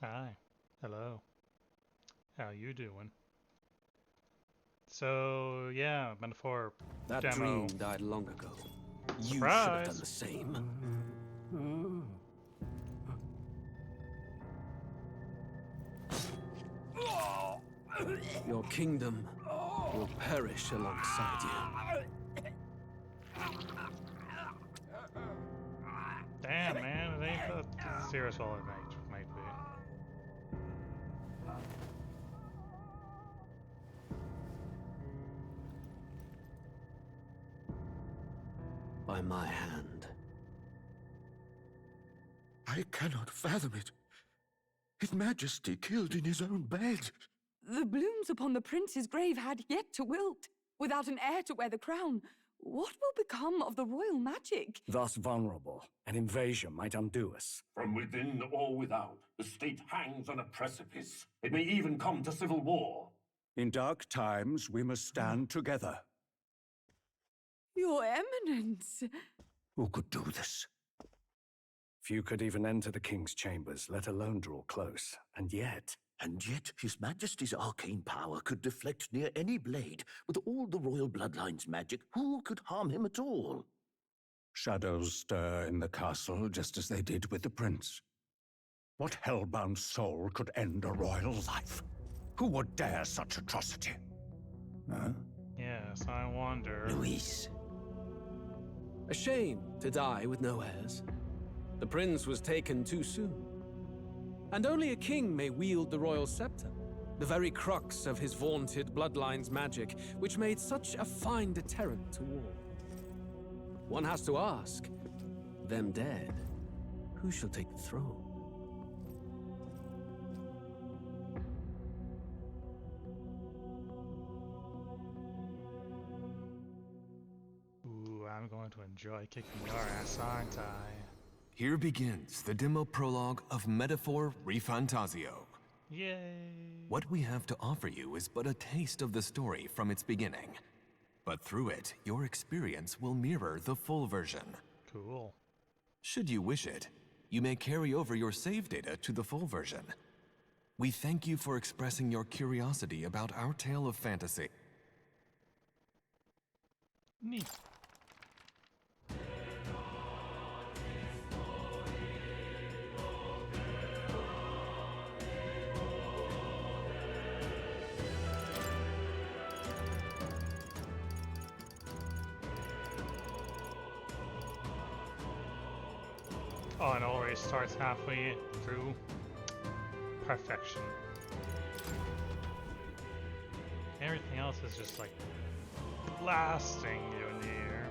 Hi. Hello. How you doing? So, yeah, metaphor That demo. dream died long ago. You should have done Surprise! the same. Your kingdom will perish alongside you. Damn, man, it ain't that serious all it might be. By my hand. I cannot fathom it. His Majesty killed in his own bed. The blooms upon the prince's grave had yet to wilt. Without an heir to wear the crown, what will become of the royal magic? Thus vulnerable, an invasion might undo us. From within or without, the state hangs on a precipice. It may even come to civil war. In dark times, we must stand together. Your Eminence! Who could do this? Few could even enter the king's chambers, let alone draw close. And yet, His Majesty's arcane power could deflect near any blade. With all the royal bloodline's magic, who could harm him at all? shadows stir in the castle just as they did with the prince. What hellbound soul could end a royal life? Who would dare such atrocity? Huh? Yes, I wonder. Luis. A shame to die with no heirs. The prince was taken too soon. And only a king may wield the royal scepter, the very crux of his vaunted bloodline's magic, which made such a fine deterrent to war. One has to ask, them dead, who shall take the throne? Ooh, I'm going to enjoy kicking your ass, aren't I? Here begins the demo prologue of Metaphor Refantazio. Yay! What we have to offer you is but a taste of the story from its beginning. But through it, your experience will mirror the full version. Cool. Should you wish it, you may carry over your save data to the full version. We thank you for expressing your curiosity about our tale of fantasy. Neat. Oh, and it always starts halfway through. Perfection. Everything else is just like blasting you in the air.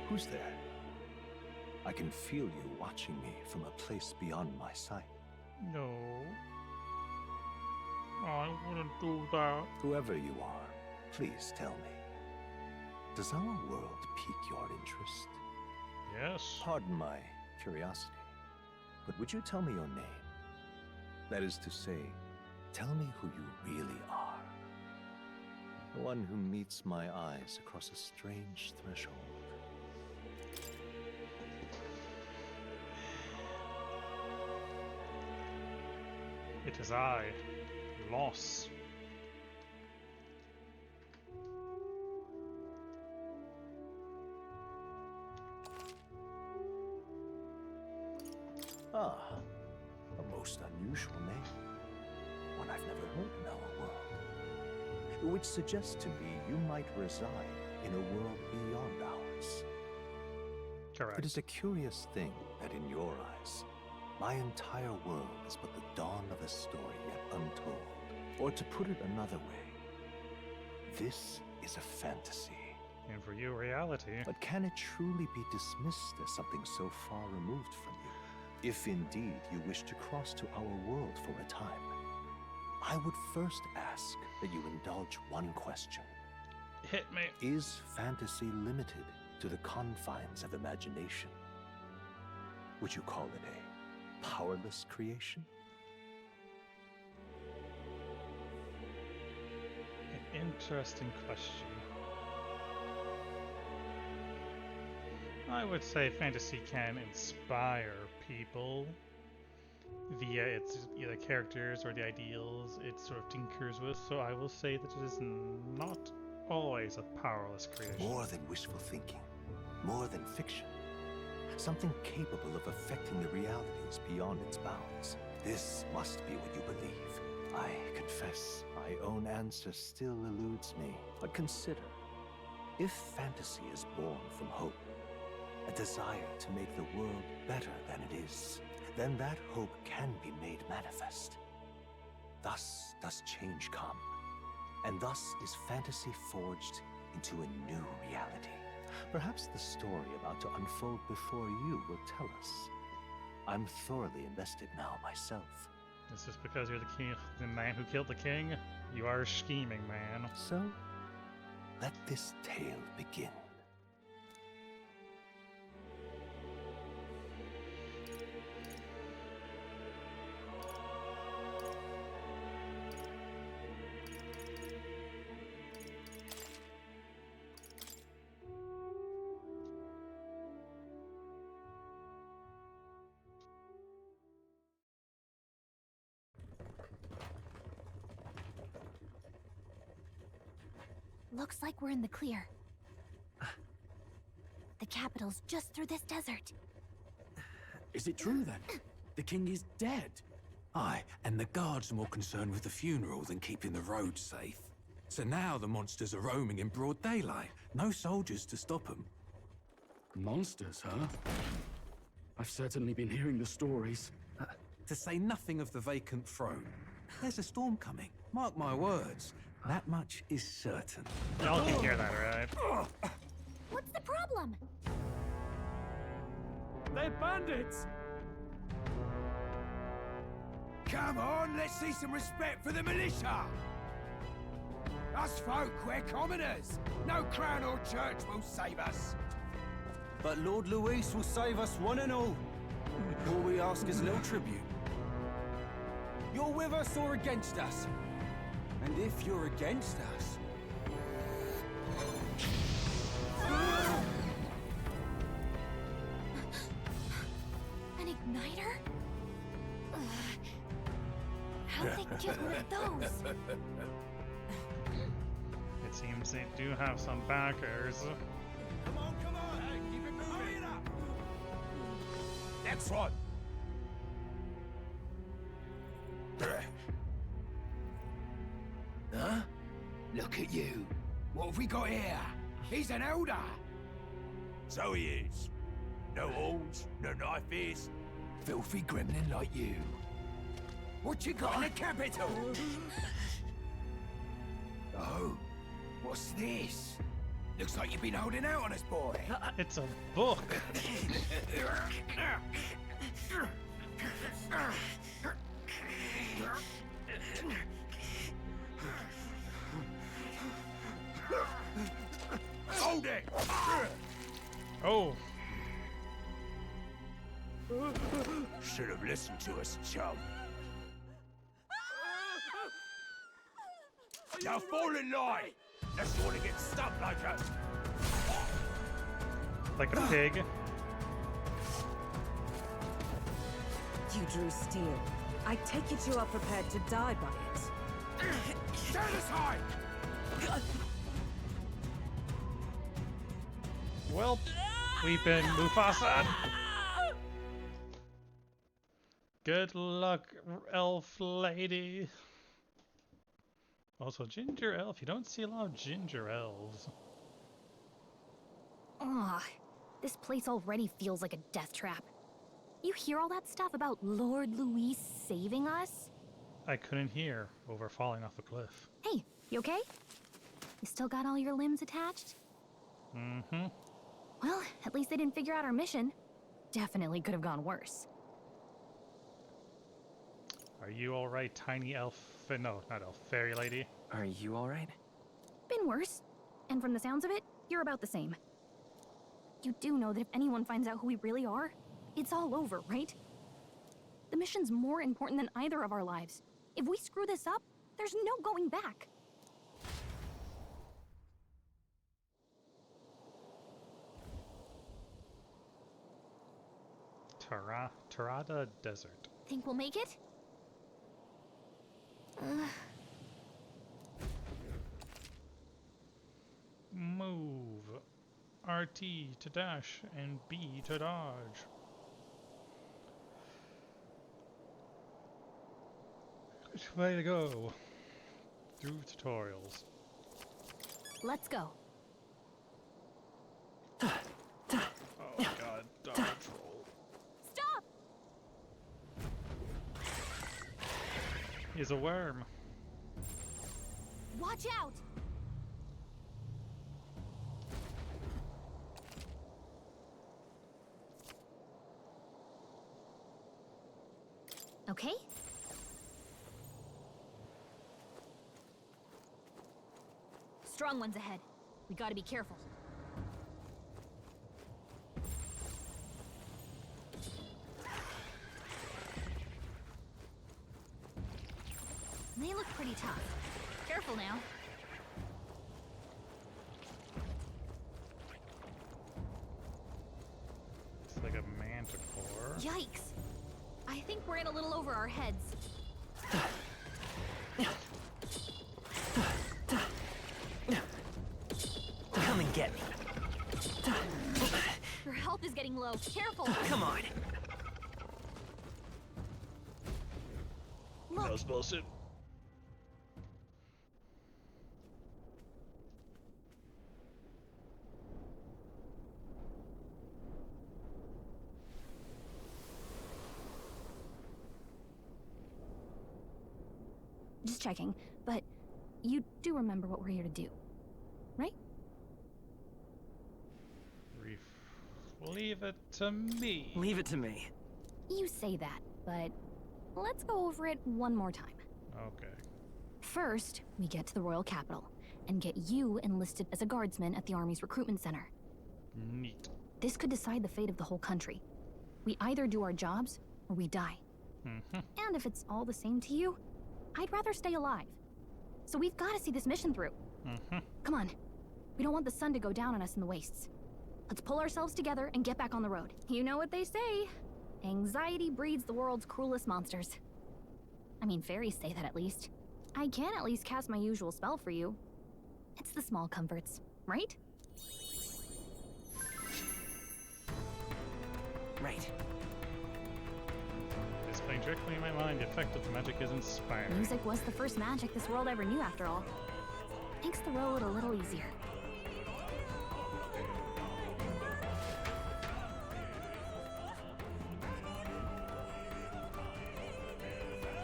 Who's there? I can feel you watching me from a place beyond my sight. No. I wouldn't do that. Whoever you are, please tell me. Does our world pique your interest? Yes. Pardon my curiosity, but would you tell me your name? That is to say, tell me who you really are. The one who meets my eyes across a strange threshold. It is I, Loss. Ah, a most unusual name. One I've never heard in our world. Which suggests to me you might reside in a world beyond ours. Correct. It is a curious thing that in your eyes, my entire world is but the dawn of a story yet untold. Or to put it another way, this is a fantasy. And for you, reality. But can it truly be dismissed as something so far removed from you? If indeed you wish to cross to our world for a time, I would first ask that you indulge one question. Hit me. Is fantasy limited to the confines of imagination? Would you call it a powerless creation? An interesting question. I would say fantasy can inspire people via its either characters or the ideals it sort of tinkers with, so I will say that it is not always a powerless creation. More than wishful thinking, more than fiction. Something capable of affecting the realities beyond its bounds. This must be what you believe. I confess, my own answer still eludes me. But consider, if fantasy is born from hope, a desire to make the world better than it is, then that hope can be made manifest. Thus does change come, and thus is fantasy forged into a new reality. Perhaps the story about to unfold before you will tell us. I'm thoroughly invested now myself. Is this because you're the king, the man who killed the king? You are a scheming man. So, let this tale begin. Looks like we're in the clear. The capital's just through this desert. Is it true then? The king is dead? Aye, and the guards are more concerned with the funeral than keeping the roads safe. So now the monsters are roaming in broad daylight. No soldiers to stop them. Monsters, huh? I've certainly been hearing the stories. To say nothing of the vacant throne. There's a storm coming. Mark my words. That much is certain. Y'all can hear that, right? What's the problem? They're bandits! Come on, let's see some respect for the militia! Us folk, we're commoners. No crown or church will save us. But Lord Luis will save us one and all. All we ask is a little tribute. You're with us or against us? And if you're against us... An igniter? How'd they get one of those? It seems they do have some backers. Come on, hey, keep it moving. Hurry it up. Next one. Huh? Look at you. What have we got here? He's an elder. So he is. No horns, no knife is. Filthy gremlin like you. What you got in the capital? Oh, what's this? Looks like you've been holding out on us, boy. It's a book. Hold it! Oh. Should have listened to us, chum. Now fall in line! Let's want to get stuck like a... Like a pig. You drew steel. I take it you are prepared to die by it. Stand aside! Well, we've been Mufasa. Good luck, elf lady. Also, ginger elf. You don't see a lot of ginger elves. Ugh, this place already feels like a death trap. You hear all that stuff about Lord Luis saving us? I couldn't hear over falling off a cliff. Hey, you okay? You still got all your limbs attached? Mm-hmm. Well, at least they didn't figure out our mission. Definitely could have gone worse. Are you alright, tiny elf? No, not elf. Fairy lady. Are you alright? Been worse. And from the sounds of it, you're about the same. You do know that if anyone finds out who we really are, it's all over, right? The mission's more important than either of our lives. If we screw this up, there's no going back. Tarada Desert. Think we'll make it? Move. RT to dash and B to dodge. Which way to go? Through tutorials. Let's go. Oh god, dodge roll. Stop! He's a worm. Watch out! Okay? Strong ones ahead. We gotta be careful. They look pretty tough. Careful now. It's like a manticore. Yikes! I think we're in a little over our heads. Come and get me. Your health is getting low. Careful! Come on. Look, That was bullshit. just checking, but you do remember what we're here to do, right? Leave it to me. Leave it to me. You say that, but let's go over it one more time. Okay. First, we get to the royal capital and get you enlisted as a guardsman at the army's recruitment center. Neat. This could decide the fate of the whole country. We either do our jobs or we die. And if it's all the same to you, I'd rather stay alive. So we've got to see this mission through. Come on. We don't want the sun to go down on us in the wastes. Let's pull ourselves together and get back on the road. You know what they say. Anxiety breeds the world's cruelest monsters. I mean, fairies say that at least. I can at least cast my usual spell for you. It's the small comforts, right? Right. It's playing directly in my mind. The effect of the magic is inspiring. Music was the first magic this world ever knew, after all. Makes the road a little easier.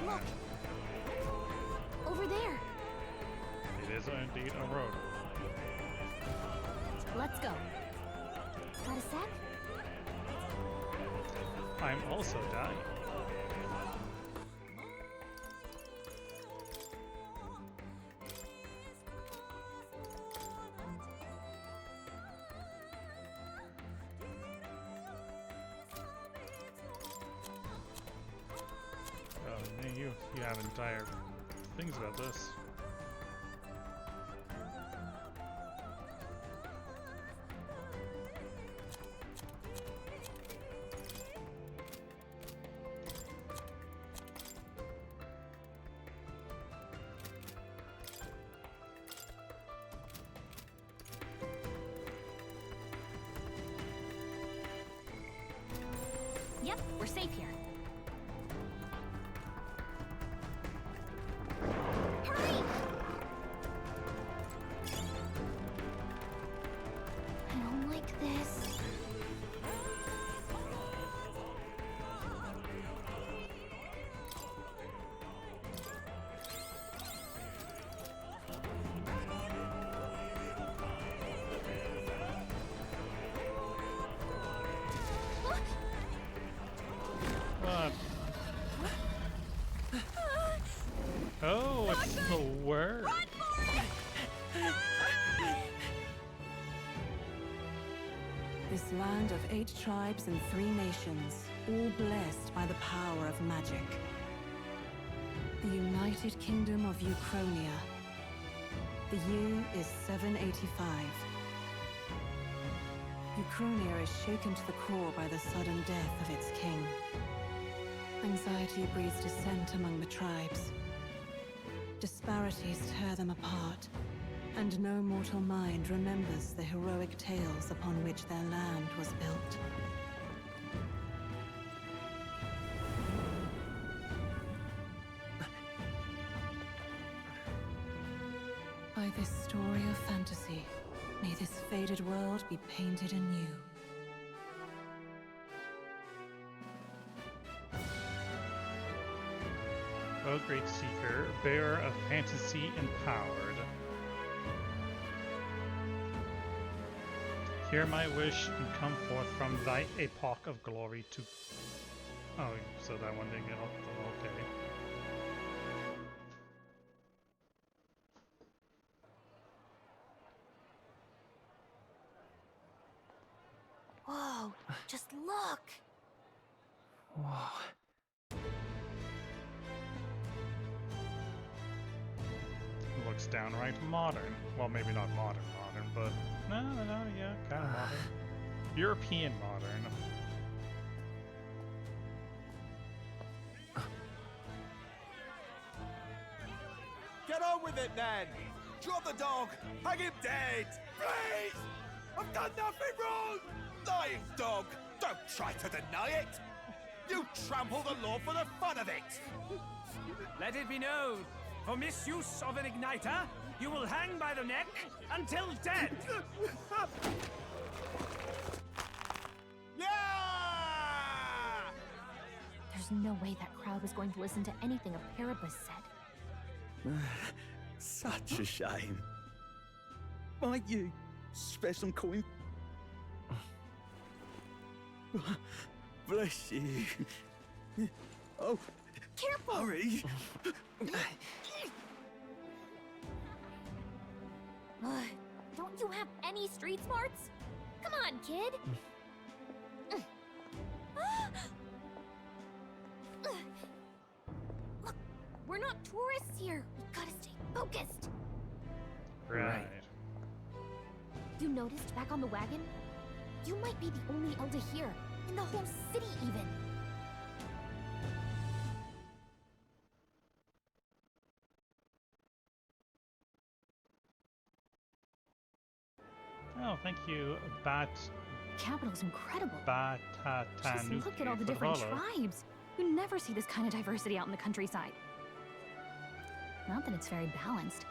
Look! Over there! It is indeed a road. Let's go. Got a sec? I'm also dying. Oh, man, you have entire things about this. Yep, we're safe here. Hurry! I don't like this. This land of 8 tribes and 3 nations, all blessed by the power of magic. The United Kingdom of Uchronia. The year is 785. Uchronia is shaken to the core by the sudden death of its king. Anxiety breeds dissent among the tribes. Disparities tear them apart, and no mortal mind remembers the heroic tales upon which their land was built. By this story of fantasy, may this faded world be painted anew. O great seeker, bearer of fantasy empowered. Hear my wish and come forth from thy epoch of glory to... Oh, so that one didn't get up. Okay. Whoa, just look! Whoa. Looks downright modern. Well, maybe not modern, but no, yeah, kind of modern. European modern. Get on with it then! Drop the dog! Hang him dead! Please! I've done nothing wrong! Lying dog! Don't try to deny it! You trample the law for the fun of it! Let it be known, for misuse of an igniter, you will hang by the neck until dead! Yeah! There's no way that crowd was going to listen to anything a Paribus said. Such a shame. Might you spare some coin? Bless you. Oh, Careful! hurry. Don't you have any street smarts? Come on, kid! Look, we're not tourists here. We've gotta stay focused. Right. You noticed back on the wagon? You might be the only Elder here, in the whole city even. Oh, thank you, Capital's incredible. Batatanuki. Just look at all the different Follow. tribes. You never see this kind of diversity out in the countryside. Not that it's very balanced.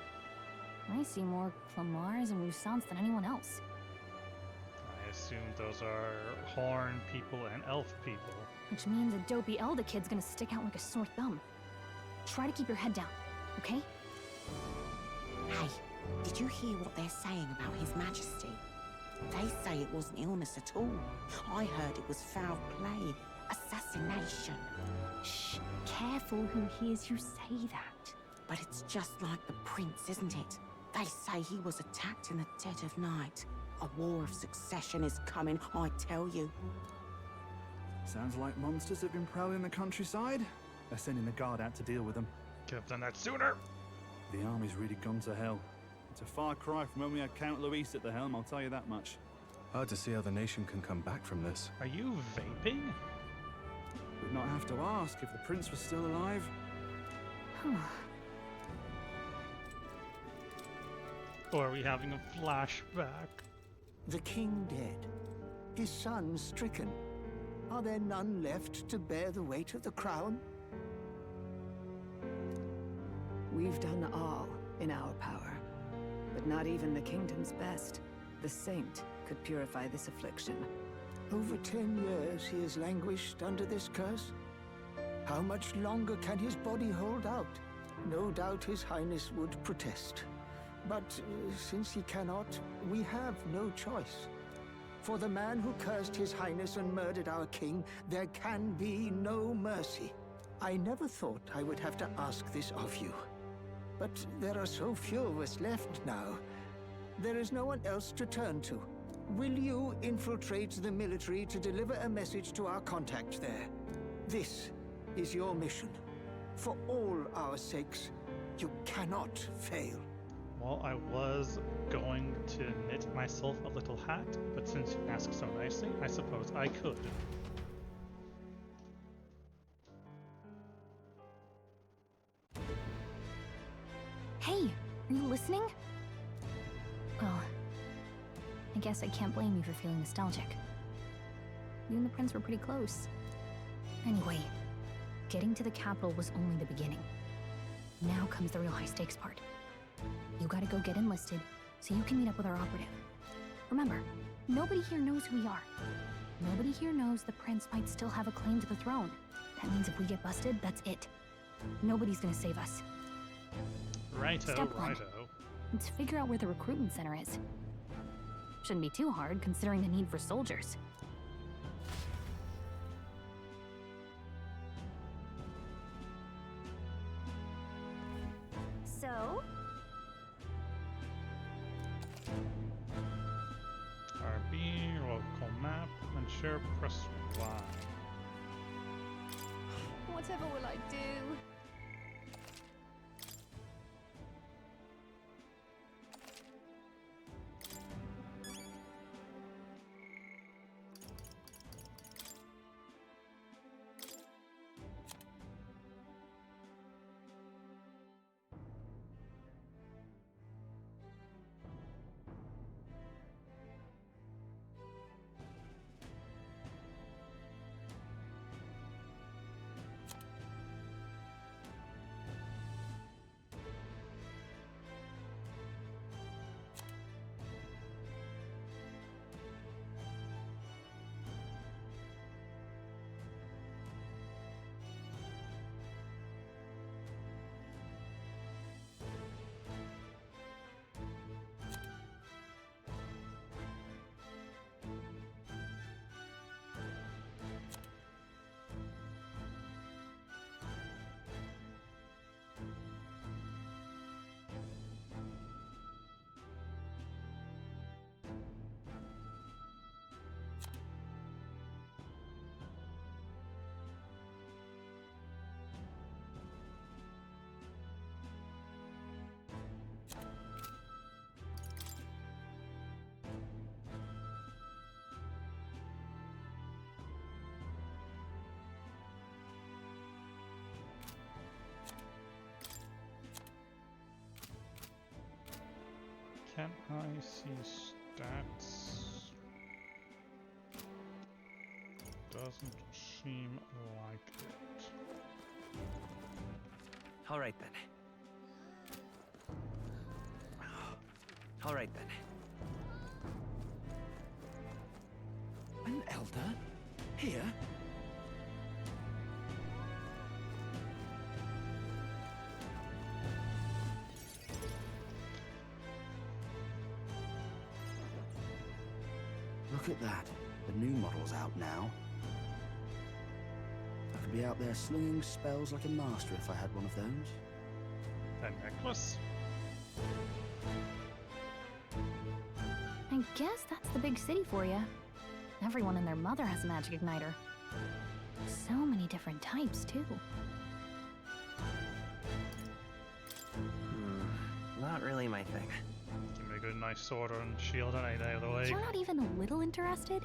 I see more Clamars and Roussants than anyone else. I assume those are Horn people and Elf people. Which means a dopey Elder kid's gonna stick out like a sore thumb. Try to keep your head down, okay? Hey, did you hear what they're saying about His Majesty? They say it wasn't illness at all. I heard it was foul play, assassination. Shh, careful who hears you say that. But it's just like the prince, isn't it? They say he was attacked in the dead of night. A war of succession is coming, I tell you. Sounds like monsters have been prowling the countryside. They're sending the guard out to deal with them. Could have done that sooner. The army's really gone to hell. It's a far cry from when we had Count Luis at the helm, I'll tell you that much. Hard to see how the nation can come back from this. Are you vaping? We'd not have to ask if the prince was still alive. Or are we having a flashback? The king dead, his son stricken. Are there none left to bear the weight of the crown? We've done all in our power, but not even the kingdom's best. The saint could purify this affliction. Over 10 years he has languished under this curse. How much longer can his body hold out? No doubt His Highness would protest. But since he cannot, we have no choice. For the man who cursed His Highness and murdered our king, there can be no mercy. I never thought I would have to ask this of you. But there are so few of us left now. There is no one else to turn to. will you infiltrate the military to deliver a message to our contact there? This is your mission. For all our sakes, you cannot fail. Well, I was going to knit myself a little hat, but since you asked so nicely, I suppose I could. Hey, are you listening? Well, I guess I can't blame you for feeling nostalgic. You and the prince were pretty close. Anyway, getting to the capital was only the beginning. Now comes the real high-stakes part. You gotta go get enlisted, so you can meet up with our operative. Remember, nobody here knows who we are. Nobody here knows the prince might still have a claim to the throne. That means if we get busted, that's it. Nobody's gonna save us. Righto, Step one. righto. Let's figure out where the recruitment center is. Shouldn't be too hard, considering the need for soldiers. So? RB, local map, and share press Y. Whatever will I do? Can I see stats? Doesn't seem like it. All right then. All right then. An elder? Here? Look at that. The new model's out now. I could be out there slinging spells like a master if I had one of those. That necklace? I guess that's the big city for you. Everyone and their mother has a magic igniter. So many different types, too. Not really my thing. Give me a good nice sword and shield any day of the week. You're not even a little interested?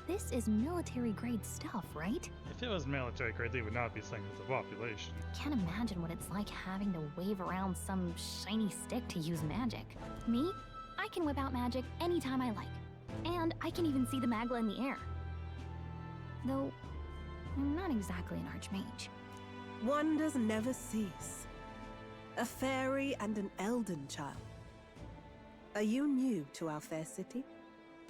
This is military-grade stuff, right? If it was military grade, they would not be saying it's a population. Can't imagine what it's like having to wave around some shiny stick to use magic. Me? I can whip out magic anytime I like. And I can even see the Magla in the air. Though, I'm not exactly an archmage. Wonders never cease. A fairy and an Elden child. Are you new to our fair city?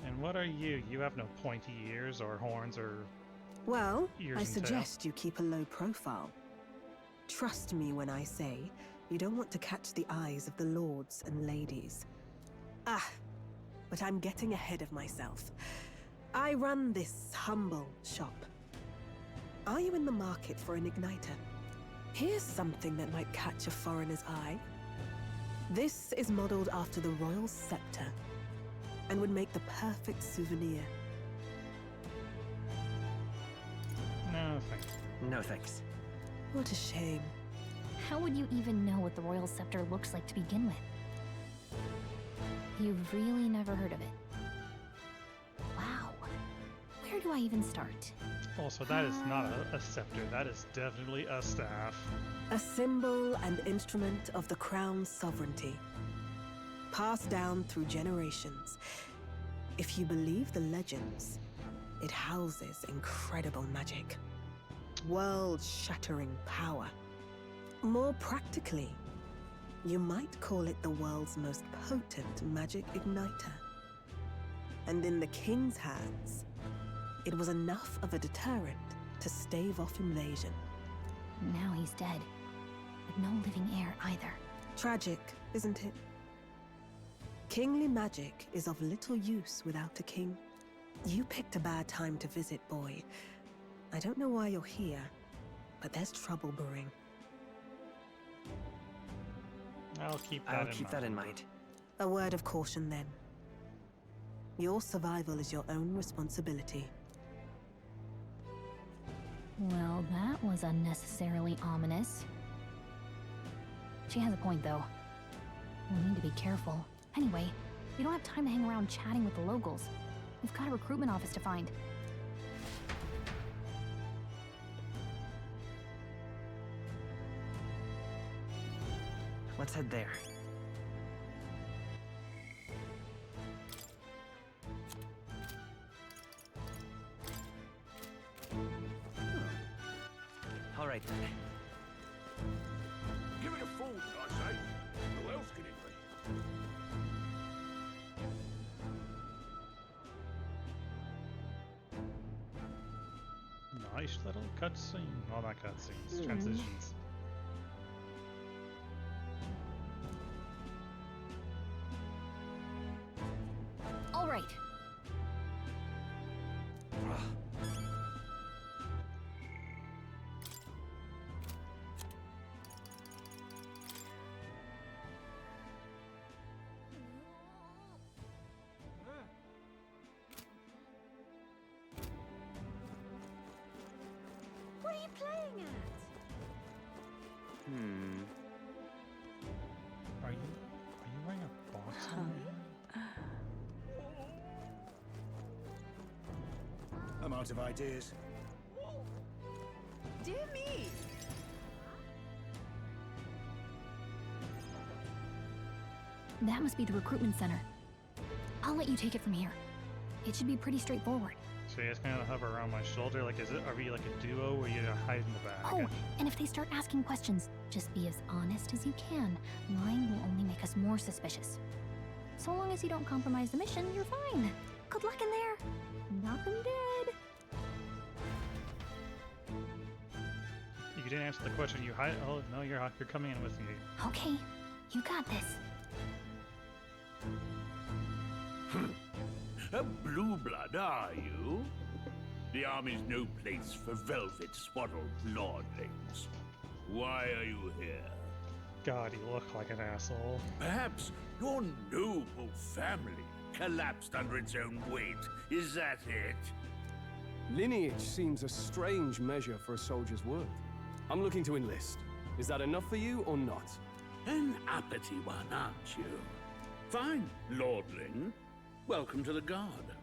And what are you? You have no pointy ears or horns or Well, ears I and suggest you keep a low profile. Trust me when I say you don't want to catch the eyes of the lords and ladies. But I'm getting ahead of myself. I run this humble shop. Are you in the market for an igniter? Here's something that might catch a foreigner's eye. This is modeled after the royal scepter. and would make the perfect souvenir. No thanks. No thanks. What a shame. How would you even know what the royal scepter looks like to begin with? You've really never heard of it. Wow. Where do I even start? Also, that is not a scepter. That is definitely a staff. A symbol and instrument of the crown's sovereignty, passed down through generations. If you believe the legends, it houses incredible magic, world-shattering power. More practically, you might call it the world's most potent magic igniter. And in the king's hands, it was enough of a deterrent to stave off invasion. Now he's dead, with no living heir either. Tragic, isn't it? Kingly magic is of little use without a king. You picked a bad time to visit, boy. I don't know why you're here, but there's trouble brewing. I'll keep that in mind. A word of caution, then. Your survival is your own responsibility. Well, that was unnecessarily ominous. She has a point, though. We'll need to be careful. Anyway, we don't have time to hang around chatting with the locals. We've got a recruitment office to find. Let's head there. All right then. Give it a fold, I say. Who else can it be? Nice little cutscene. Well, not cutscenes, transitions. All right. What are you playing at? Are you wearing a box on your head? I'm out of ideas. Dear me! That must be the recruitment center. I'll let you take it from here. It should be pretty straightforward. So you guys kind of hover around my shoulder, like are we like a duo where you hide in the back? Oh, and if they start asking questions, just be as honest as you can. Lying will only make us more suspicious. So long as you don't compromise the mission, you're fine. Good luck in there. Knock 'em dead. You didn't answer the question. You hide. Oh no, you're coming in with me. Okay, you got this. A blue blood, are you? The army's no place for velvet-swaddled lordlings. Why are you here? God, you look like an asshole. Perhaps your noble family collapsed under its own weight. Is that it? Lineage seems a strange measure for a soldier's worth. I'm looking to enlist. Is that enough for you or not? An uppity one, aren't you? Fine, lordling. Welcome to the Guard,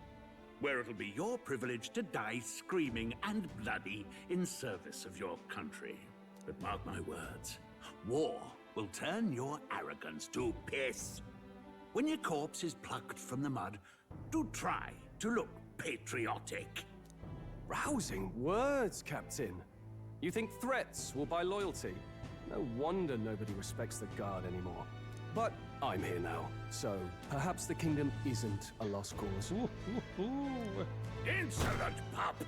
where it'll be your privilege to die screaming and bloody in service of your country. But mark my words, war will turn your arrogance to piss. When your corpse is plucked from the mud, do try to look patriotic. Rousing words, Captain. You think threats will buy loyalty? No wonder nobody respects the Guard anymore. But I'm here now, so perhaps the kingdom isn't a lost cause. Insolent pup!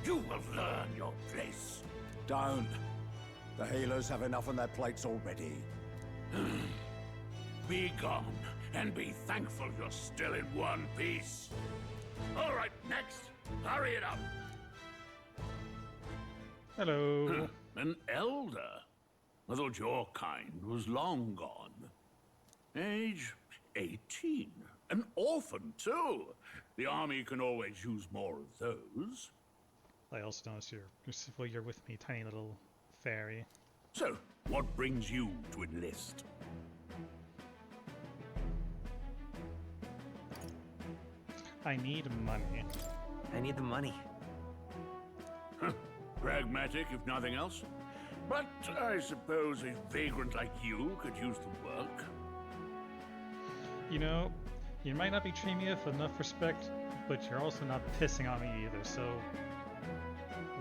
You will learn your place. Don't. The healers have enough on their plates already. Be gone, and be thankful you're still in one piece. All right, next. Hurry it up. Hello. An elder? I thought your kind was long gone. Age 18. An orphan, too. The army can always use more of those. I also notice you're with me, tiny little fairy. So, what brings you to enlist? I need money. I need the money. Huh. Pragmatic, if nothing else. But I suppose a vagrant like you could use the work. You know, you might not be treating me with enough respect, but you're also not pissing on me either, so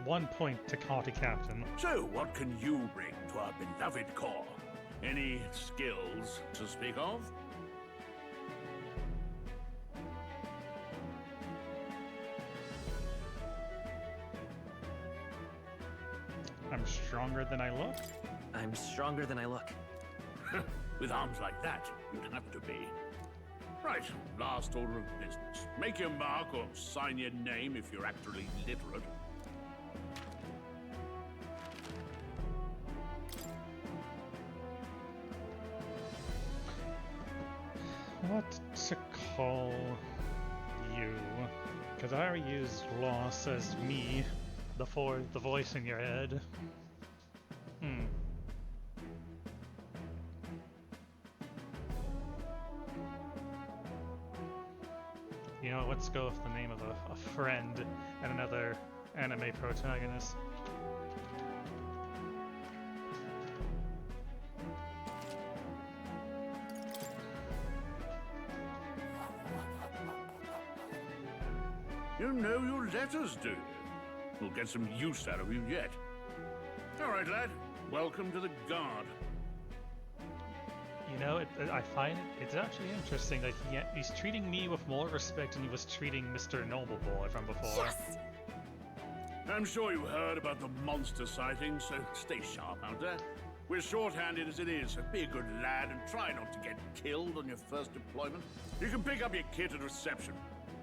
1 point to County Captain. So, what can you bring to our beloved corps? Any skills to speak of? I'm stronger than I look? I'm stronger than I look. With arms like that, you'd have to be. Right, last order of business. Make your mark or sign your name if you're actually literate. What to call you? Because I already used Loss as me, the voice in your head. You know, let's go with the name of a friend and another anime protagonist. You know your letters, do you? We'll get some use out of you yet. All right, lad. Welcome to the Guard. You know, I find it's actually interesting that he's treating me with more respect than he was treating Mr. Noble Boy from before. Yes! I'm sure you heard about the monster sightings, so stay sharp out there. We're short-handed as it is, so be a good lad and try not to get killed on your first deployment. You can pick up your kit at reception.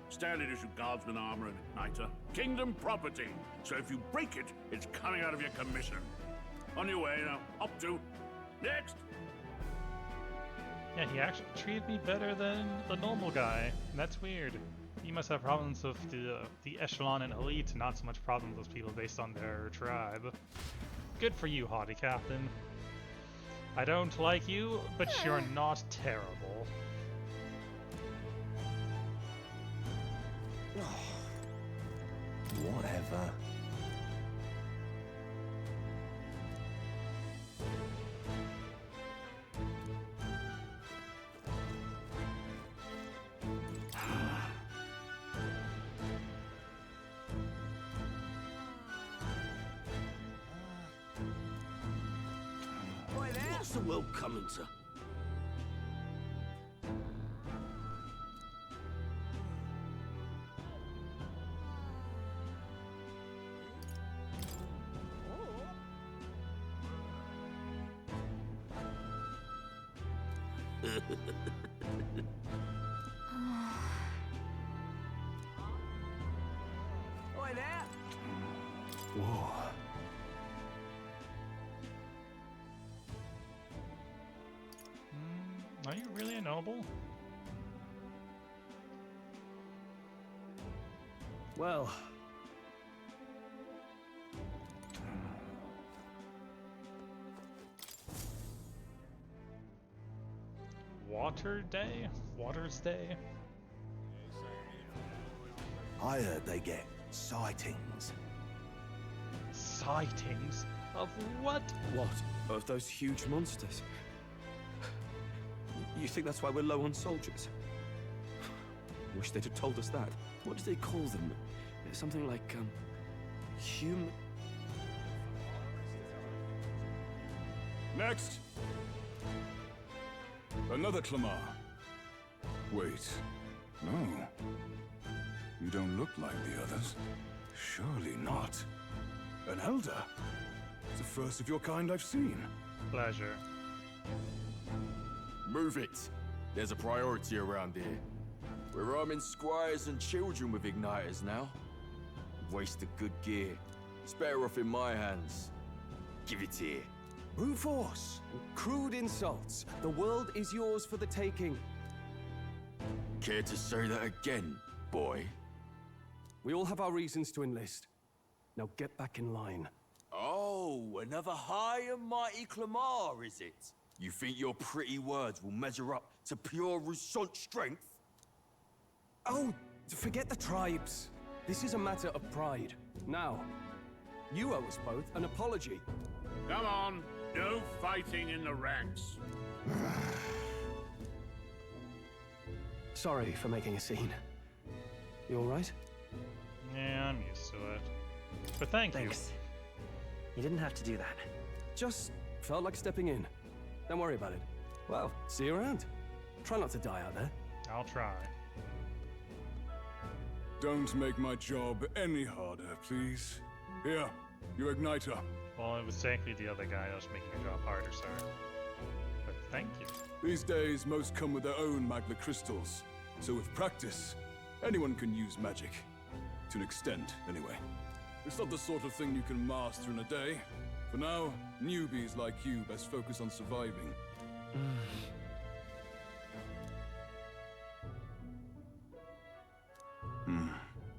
Standard issue guardsman armor and igniter. Kingdom property. So if you break it, it's coming out of your commission. On your way now. Up to. Next! Yeah, he actually treated me better than the normal guy. And that's weird. He must have problems with the echelon and elite, not so much problems with people based on their tribe. Good for you, haughty captain. I don't like you, but you're not terrible. Whatever. What's the world coming to? Oi there! Whoa. Are you really a noble? Well... Water's Day? I heard they get sightings. Sightings? Of what? What? Of those huge monsters? You think that's why we're low on soldiers? Wish they'd have told us that. What do they call them? Something like, human... Next! Another Clamar. Wait. No. You don't look like the others. Surely not. An elder? It's the first of your kind I've seen. Pleasure. Move it. There's a priority around here. We're arming squires and children with igniters now. Wasted good gear. It's better off in my hands. Give it here. Brute force, crude insults. The world is yours for the taking. Care to say that again, boy? We all have our reasons to enlist. Now get back in line. Oh, another high and mighty Clamar, is it? You think your pretty words will measure up to pure Roussant strength? Oh, forget the tribes. This is a matter of pride. Now, you owe us both an apology. Come on, no fighting in the ranks. Sorry for making a scene. You all right? Yeah, I'm used to it. But thanks. You didn't have to do that. Just felt like stepping in. Don't worry about it. Well, see you around. Try not to die out there. I'll try. Don't make my job any harder, please. Here, your igniter. Well, it was technically the other guy that was making my job harder, sir. But thank you. These days, most come with their own magna crystals. So with practice, anyone can use magic. To an extent, anyway. It's not the sort of thing you can master in a day. For now, newbies like you best focus on surviving.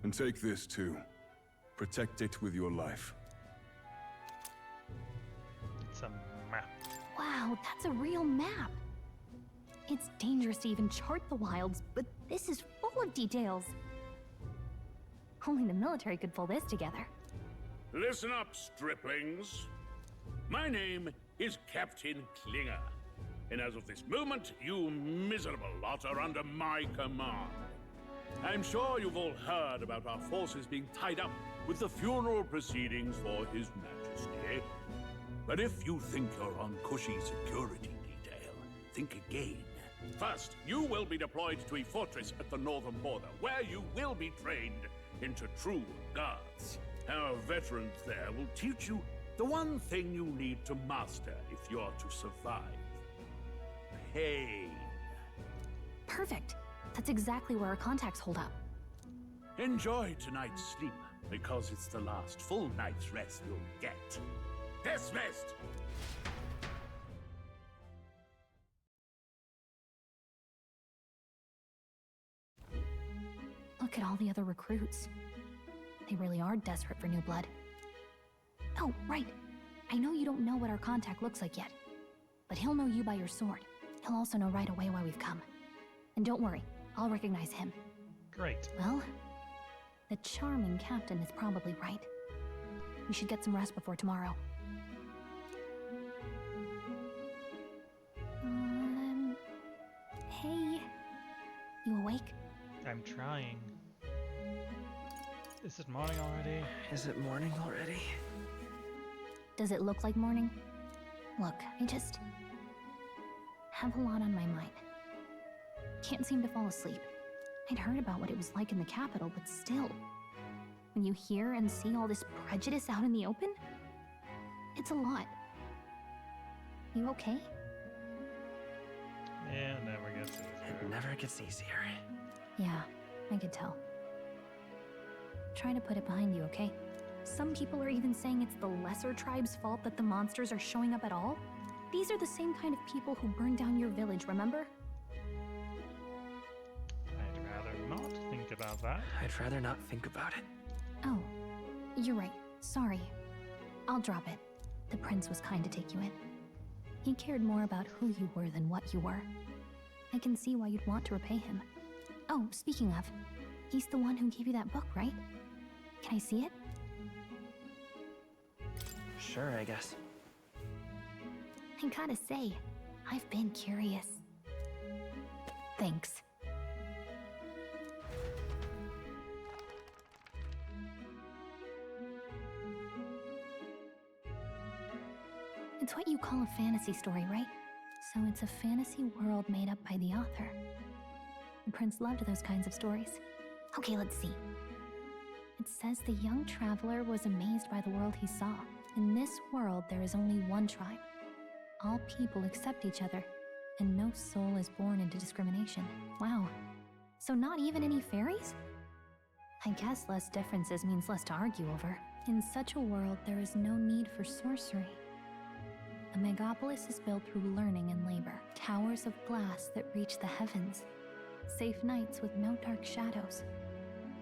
And take this too. Protect it with your life. It's a map. Wow, that's a real map. It's dangerous to even chart the wilds, but this is full of details. Only the military could pull this together. Listen up, striplings. My name is Captain Klinger, and as of this moment, you miserable lot are under my command. I'm sure you've all heard about our forces being tied up with the funeral proceedings for His Majesty. But if you think you're on cushy security detail, think again. First, you will be deployed to a fortress at the northern border, where you will be trained into true guards. Our veterans there will teach you the one thing you need to master if you're to survive. Pain. Perfect. That's exactly where our contacts hold up. Enjoy tonight's sleep, because it's the last full night's rest you'll get. Dismissed! Look at all the other recruits. They really are desperate for new blood. Oh, right. I know you don't know what our contact looks like yet, but he'll know you by your sword. He'll also know right away why we've come. And don't worry, I'll recognize him. Great. Well, the charming captain is probably right. We should get some rest before tomorrow. Hey. You awake? I'm trying. Is it morning already? Is it morning already? Does it look like morning? Look, I just have a lot on my mind. Can't seem to fall asleep. I'd heard about what it was like in the capital, but still. When you hear and see all this prejudice out in the open, it's a lot. You okay? Yeah, it never gets easier. It never gets easier. Yeah, I could tell. Try to put it behind you, okay? Some people are even saying it's the lesser tribe's fault that the monsters are showing up at all. These are the same kind of people who burned down your village, remember? I'd rather not think about that. I'd rather not think about it. Oh, you're right. Sorry. I'll drop it. The prince was kind to take you in. He cared more about who you were than what you were. I can see why you'd want to repay him. Oh, speaking of, he's the one who gave you that book, right? Can I see it? Sure, I guess. I gotta say, I've been curious. Thanks. It's what you call a fantasy story, right? So it's a fantasy world made up by the author. The prince loved those kinds of stories. Okay, let's see. It says the young traveler was amazed by the world he saw. In this world, there is only one tribe. All people accept each other, and no soul is born into discrimination. Wow. So not even any fairies? I guess less differences means less to argue over. In such a world, there is no need for sorcery. A megapolis is built through learning and labor. Towers of glass that reach the heavens. Safe nights with no dark shadows.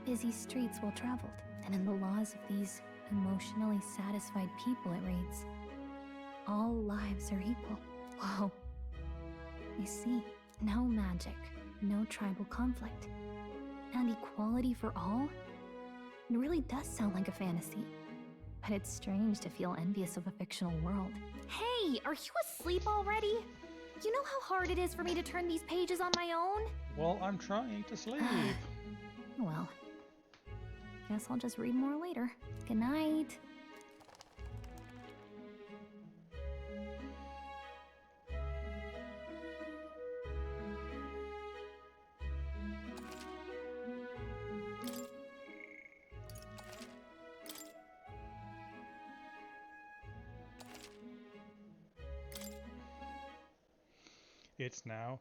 Busy streets well traveled. And in the laws of these emotionally satisfied people, it reads, all lives are equal. Whoa. You see, no magic, no tribal conflict, and equality for all? It really does sound like a fantasy. But it's strange to feel envious of a fictional world. Hey, are you asleep already? You know how hard it is for me to turn these pages on my own? Well, I'm trying to sleep. Well, guess I'll just read more later. Good night. It's now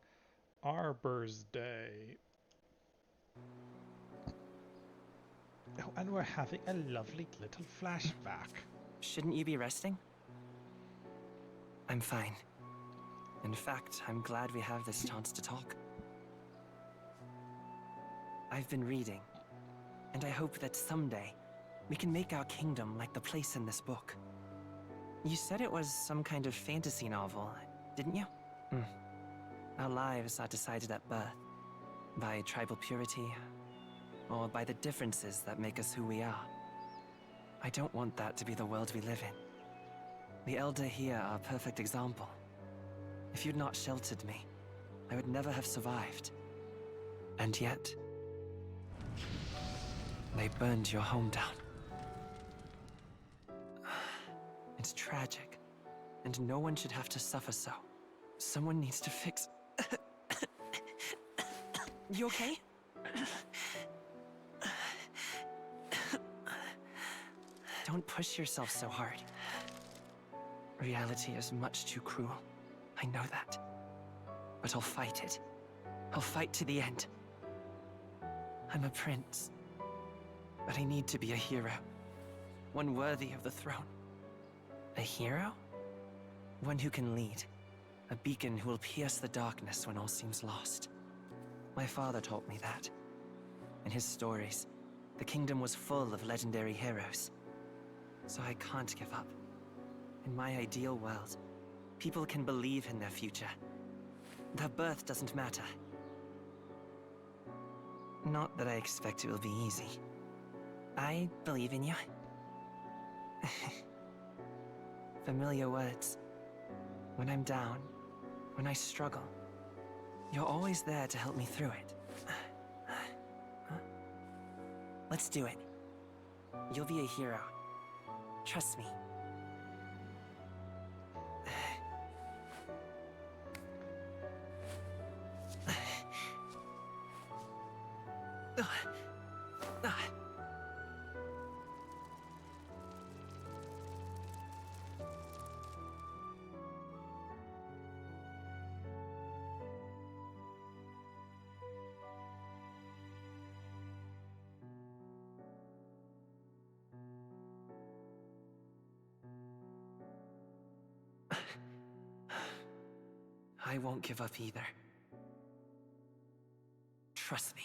Arbor's Day. Oh, and we're having a lovely little flashback. Shouldn't you be resting? I'm fine. In fact, I'm glad we have this chance to talk. I've been reading, and I hope that someday we can make our kingdom like the place in this book. You said it was some kind of fantasy novel, didn't you? Our lives are decided at birth, by tribal purity, or by the differences that make us who we are. I don't want that to be the world we live in. The Elder here are a perfect example. If you'd not sheltered me, I would never have survived. And yet, they burned your home down. It's tragic, and no one should have to suffer so. Someone needs to fix... You okay? Don't push yourself so hard. Reality is much too cruel. I know that. But I'll fight it. I'll fight to the end. I'm a prince. But I need to be a hero. One worthy of the throne. A hero? One who can lead. A beacon who will pierce the darkness when all seems lost. My father taught me that. In his stories, the kingdom was full of legendary heroes. So I can't give up. In my ideal world, people can believe in their future. Their birth doesn't matter. Not that I expect it will be easy. I believe in you. Familiar words. When I'm down, when I struggle, you're always there to help me through it. Let's do it. You'll be a hero. Trust me. I won't give up either. Trust me.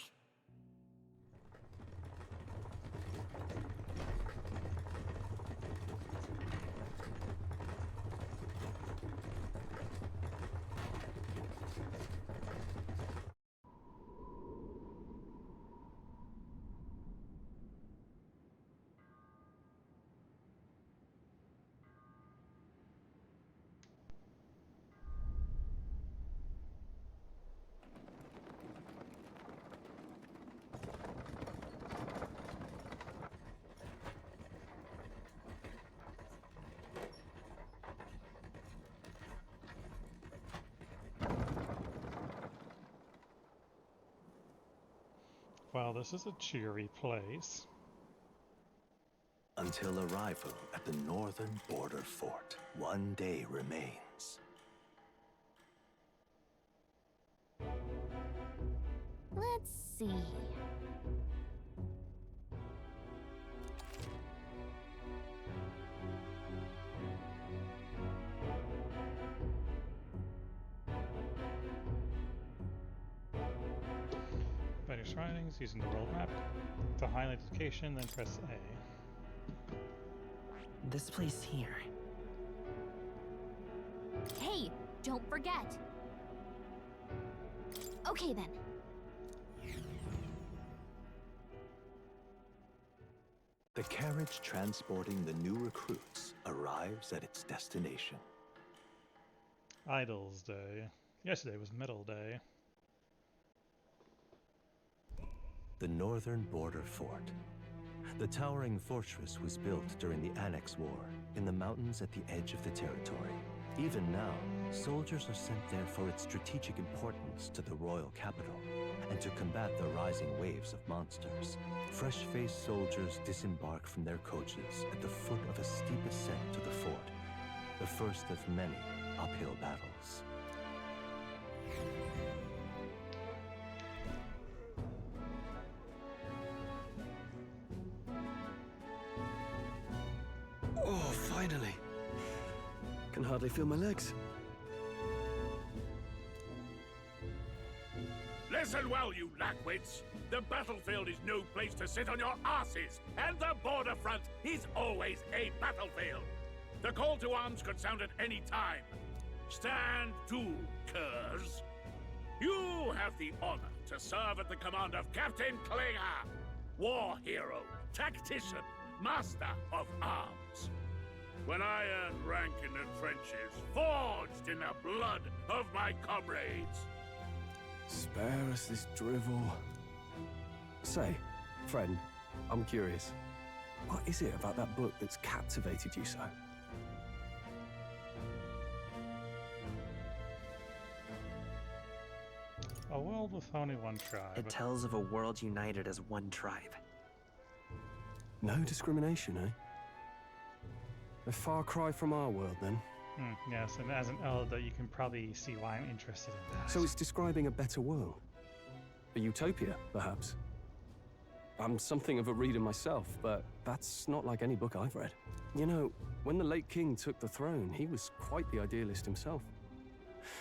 Well, this is a cheery place. Until arrival at the northern border fort, one day remains. Let's see. your surroundings using the world map. To highlight location, then press A. This place here. Hey, don't forget! Okay then. The carriage transporting the new recruits arrives at its destination. Idols Day. Yesterday was Metal Day. The northern border fort. The towering fortress was built during the Annex War in the mountains at the edge of the territory. Even now, soldiers are sent there for its strategic importance to the royal capital and to combat the rising waves of monsters. Fresh-faced soldiers disembark from their coaches at the foot of a steep ascent to the fort, the first of many uphill battles. Oh, finally. Can hardly feel my legs. Listen well, you lackwits. The battlefield is no place to sit on your asses, and the border front is always a battlefield. The call to arms could sound at any time. Stand to, curs. You have the honor to serve at the command of Captain Klinger, war hero, tactician, master of arms. When I earned rank in the trenches, forged in the blood of my comrades. Spare us this drivel. Say, friend, I'm curious. What is it about that book that's captivated you so? A world with only one tribe. It tells of a world united as one tribe. No discrimination, eh? A far cry from our world, then. Yes, and as an elder, you can probably see why I'm interested in that. So it's describing a better world. A utopia, perhaps. I'm something of a reader myself, but that's not like any book I've read. You know, when the late king took the throne, he was quite the idealist himself.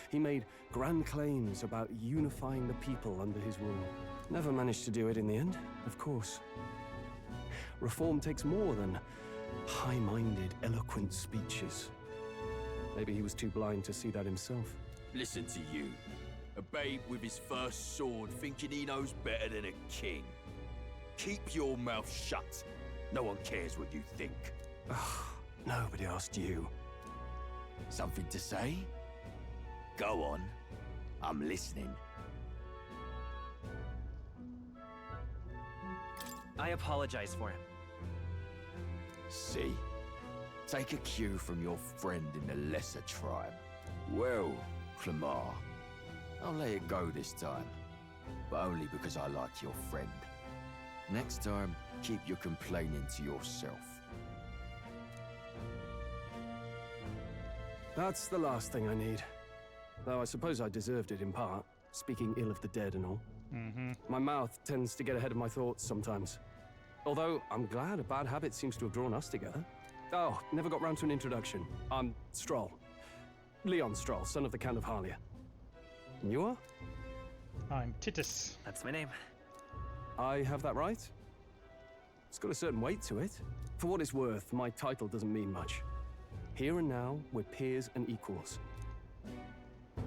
He made grand claims about unifying the people under his rule. Never managed to do it in the end, of course. Reform takes more than high-minded, eloquent speeches. Maybe he was too blind to see that himself. Listen to you. A babe with his first sword thinking he knows better than a king. Keep your mouth shut. No one cares what you think. Nobody asked you. Something to say? Go on. I'm listening. I apologize for him. See? Take a cue from your friend in the lesser tribe. Well, Clemar, I'll let it go this time. But only because I like your friend. Next time, keep your complaining to yourself. That's the last thing I need. Though I suppose I deserved it in part, speaking ill of the dead and all. My mouth tends to get ahead of my thoughts sometimes. Although, I'm glad a bad habit seems to have drawn us together. Oh, never got round to an introduction. I'm Stroll. Leon Stroll, son of the Count of Harlia. And you are? I'm Titus. That's my name. I have that right? It's got a certain weight to it. For what it's worth, my title doesn't mean much. Here and now, we're peers and equals.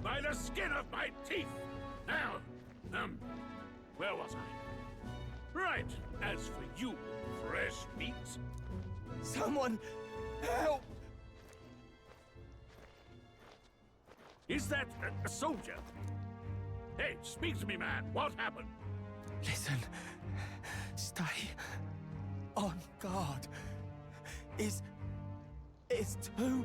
By the skin of my teeth! Now, where was I? Right, as for you, fresh meat. Someone, help! Is that a soldier? Hey, speak to me, man. What happened? Listen, stay on guard. It's too...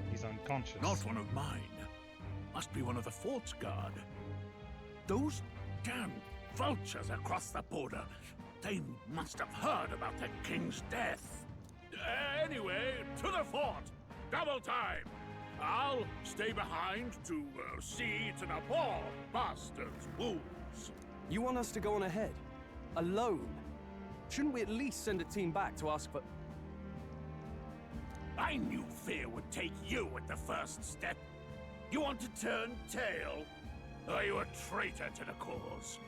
He's unconscious. Not one of mine. Must be one of the fort's guard. Those damn vultures across the border. They must have heard about the king's death. Anyway, to the fort. Double time. I'll stay behind to see to the poor bastard's wounds. You want us to go on ahead? Alone? Shouldn't we at least send a team back to ask for... I knew fear would take you at the first step. You want to turn tail? Are you a traitor to the cause?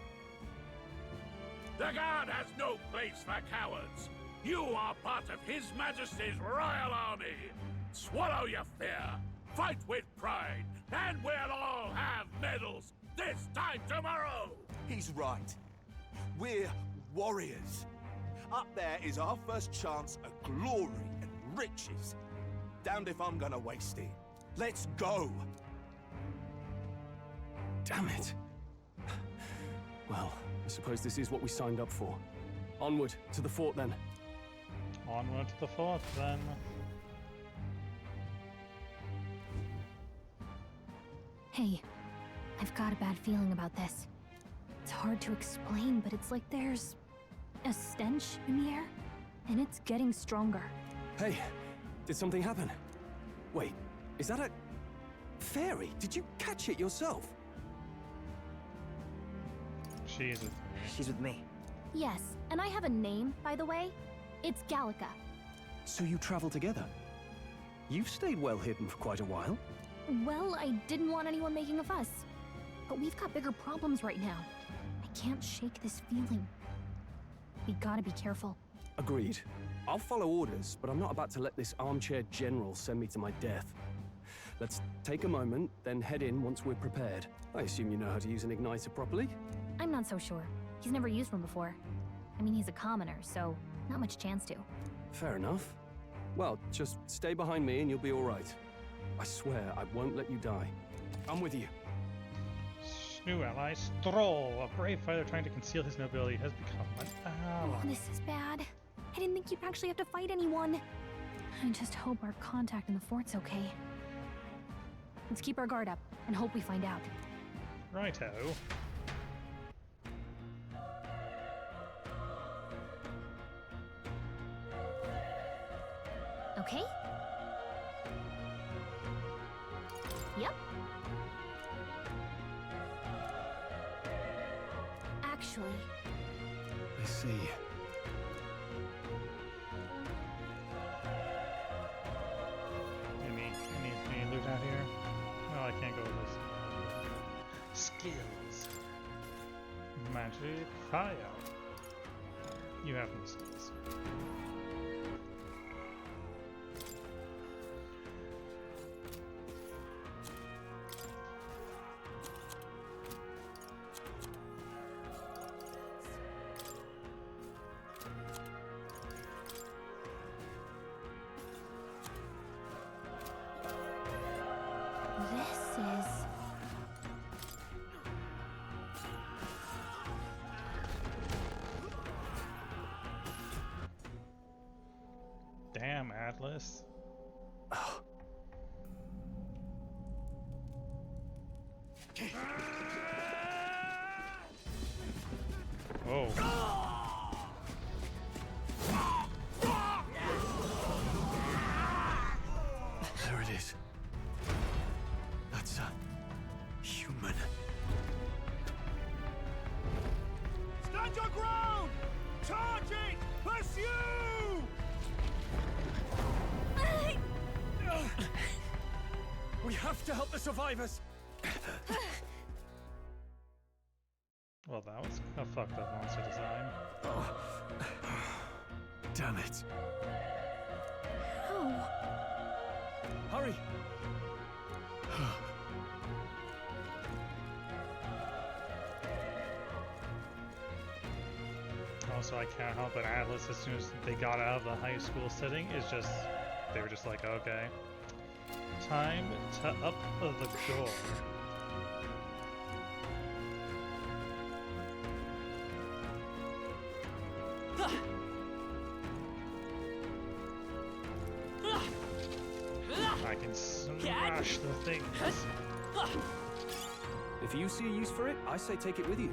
The Guard has no place for cowards. You are part of His Majesty's Royal Army. Swallow your fear, fight with pride, and we'll all have medals this time tomorrow! He's right. We're warriors. Up there is our first chance at glory and riches. Damned if I'm gonna waste it. Let's go! Damn it. Well, I suppose this is what we signed up for. Onward to the fort, then. Onward to the fort, then. Hey, I've got a bad feeling about this. It's hard to explain, but it's like there's a stench in the air, and it's getting stronger. Hey, did something happen? Wait, is that a fairy? Did you catch it yourself? She's with me. She's with me. Yes, and I have a name, by the way. It's Gallica. So you travel together? You've stayed well hidden for quite a while. Well, I didn't want anyone making a fuss. But we've got bigger problems right now. I can't shake this feeling. We gotta be careful. Agreed. I'll follow orders, but I'm not about to let this armchair general send me to my death. Let's take a moment, then head in once we're prepared. I assume you know how to use an igniter properly? I'm not so sure. He's never used one before. I mean, he's a commoner, so not much chance to. Fair enough. Well, just stay behind me and you'll be all right. I swear I won't let you die. I'm with you. New ally, Stroll, a brave fighter trying to conceal his nobility, has become an ally. Oh, this is bad. I didn't think you'd actually have to fight anyone. I just hope our contact in the fort's okay. Let's keep our guard up and hope we find out. Righto. Okay? Yep. Actually, I see. Any loot out here? No, I can't go with this. Skills. Magic fire. You have no skills. this is... Damn, Atlas. Whoa. There it is. That's a human. Stand your ground! Charge it! Pursue! We have to help the survivors! Well, that was a fucked up monster design. Oh. Damn it. Oh. Hurry! Also, I can't help but Atlas, as soon as they got out of the high school setting, is just, they were just like, okay, time to up the door. I can smash the things. If you see a use for it, I say take it with you.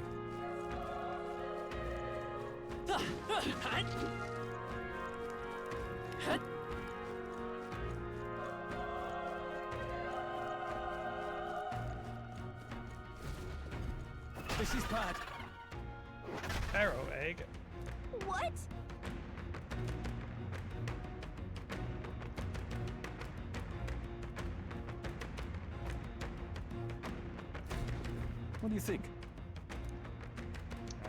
This is bad. Arrow egg. What? What do you think?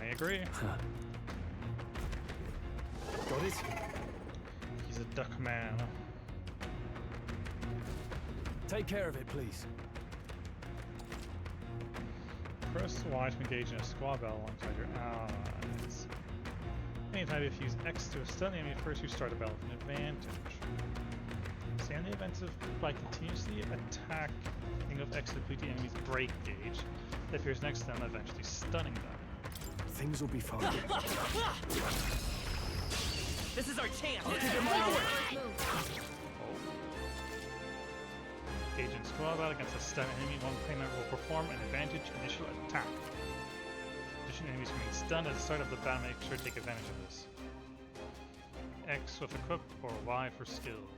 I agree. Got it? He's a duck man. Take care of it, please. Press Y to engage in a squad battle alongside your allies. Anytime if you use X to stun the enemy first, you start a battle with an advantage. So in the event of by continuously attacking of X to deplete the enemy's break gauge, that appears next to them, eventually stunning them. Things will be fine. This is our chance! I'll give it my all. Engage in squad battle against a stunned enemy, one player will perform an advantage initial attack. Additional enemies remain stunned at the start of the battle, make sure to take advantage of this. X with equip or Y for skills.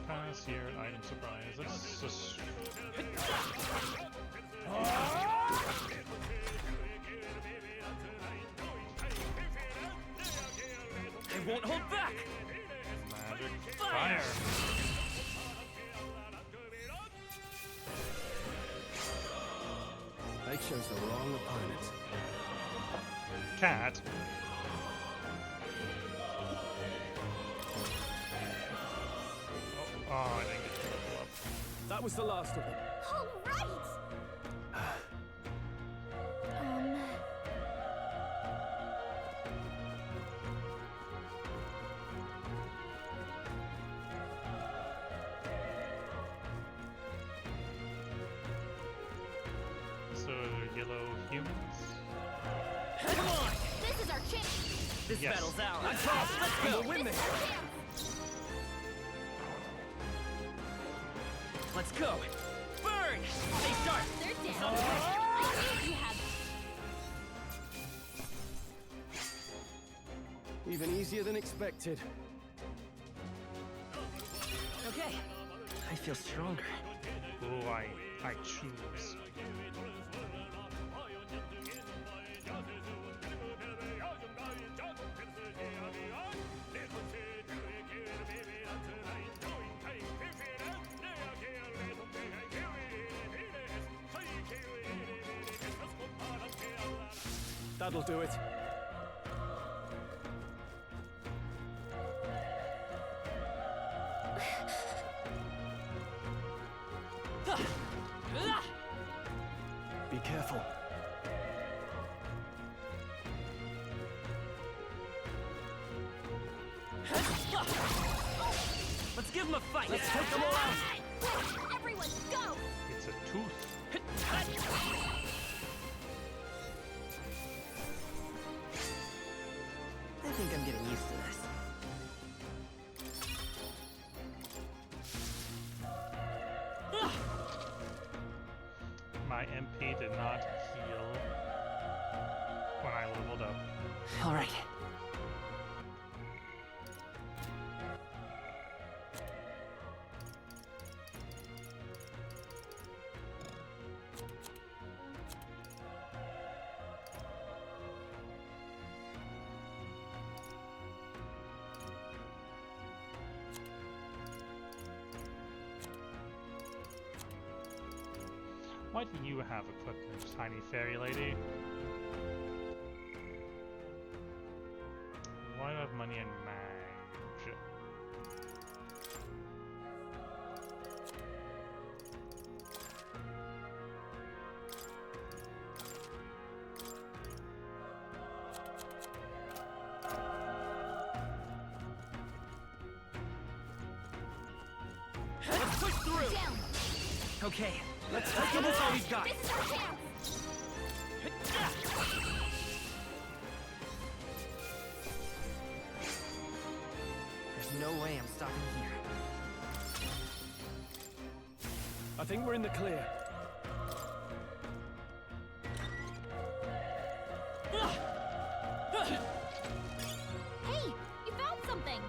Pass here, item surprise. Let's just... I won't hold back! Magic fire! They chose the wrong opponent. Cat. Oh, I didn't get to level up. That was the last of them. All right! So, yellow humans? Come on! This is our chance! This Yes. battle's ours! Let's go! We'll win this! Let's go! Burn! Stay sharp! They're down! I knew you had Even easier than expected. Okay. I feel stronger. Oh, I choose. That'll do it. Be careful. Let's give him a fight! Let's take them all out! Everyone, go! It's a tooth. I think I'm getting used to this. My MP did not heal when I leveled up. All right. Why do you have equipment, tiny fairy lady? Why do I have money in mage? Let's push through! Down! Okay, let's take it with all we've got! This is our chance! There's no way I'm stopping here. I think we're in the clear. Hey! You found something!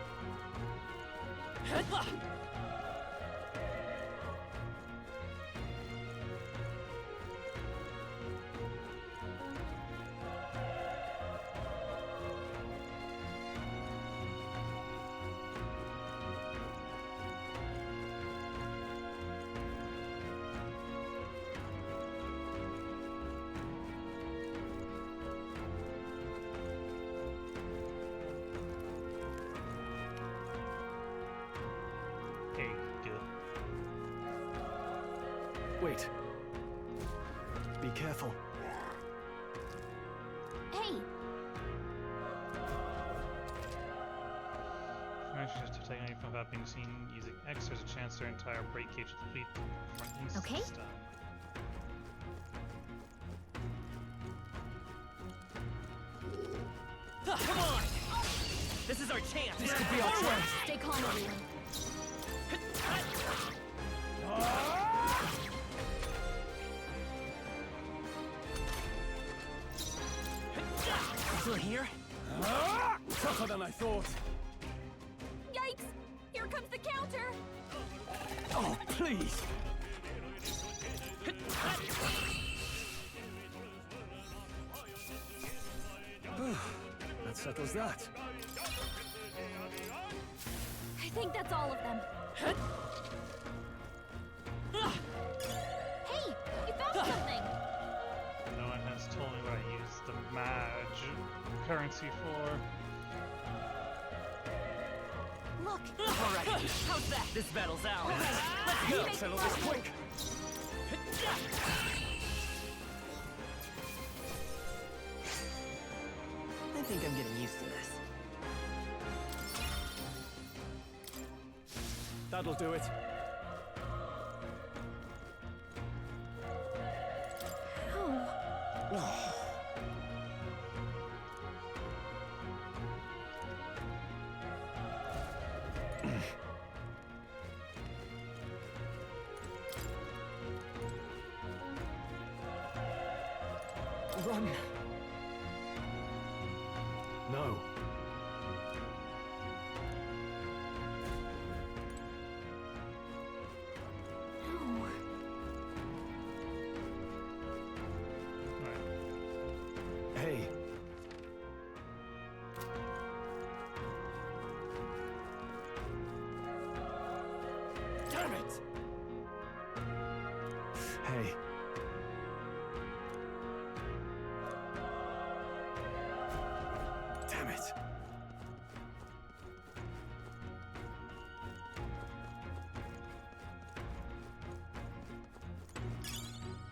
Wait. Be careful. Hey! Managers to take anything without being seen using X, there's a chance their entire break cage with the fleet from instant Okay. stun. Come on! This is our chance! This could be our chance! Stay calm, everyone. Still here? Tougher than I thought. Yikes! Here comes the counter! Oh, please! That settles that. I think that's all of them. Hey! You found something! No one has told me what I used the currency for. Look! Alright, how's that? This battle's ours. Let's go! Settle this quick! I think I'm getting used to this. That'll do it. Oh. Run! No. Hey. Damn it! Hey. Damn it.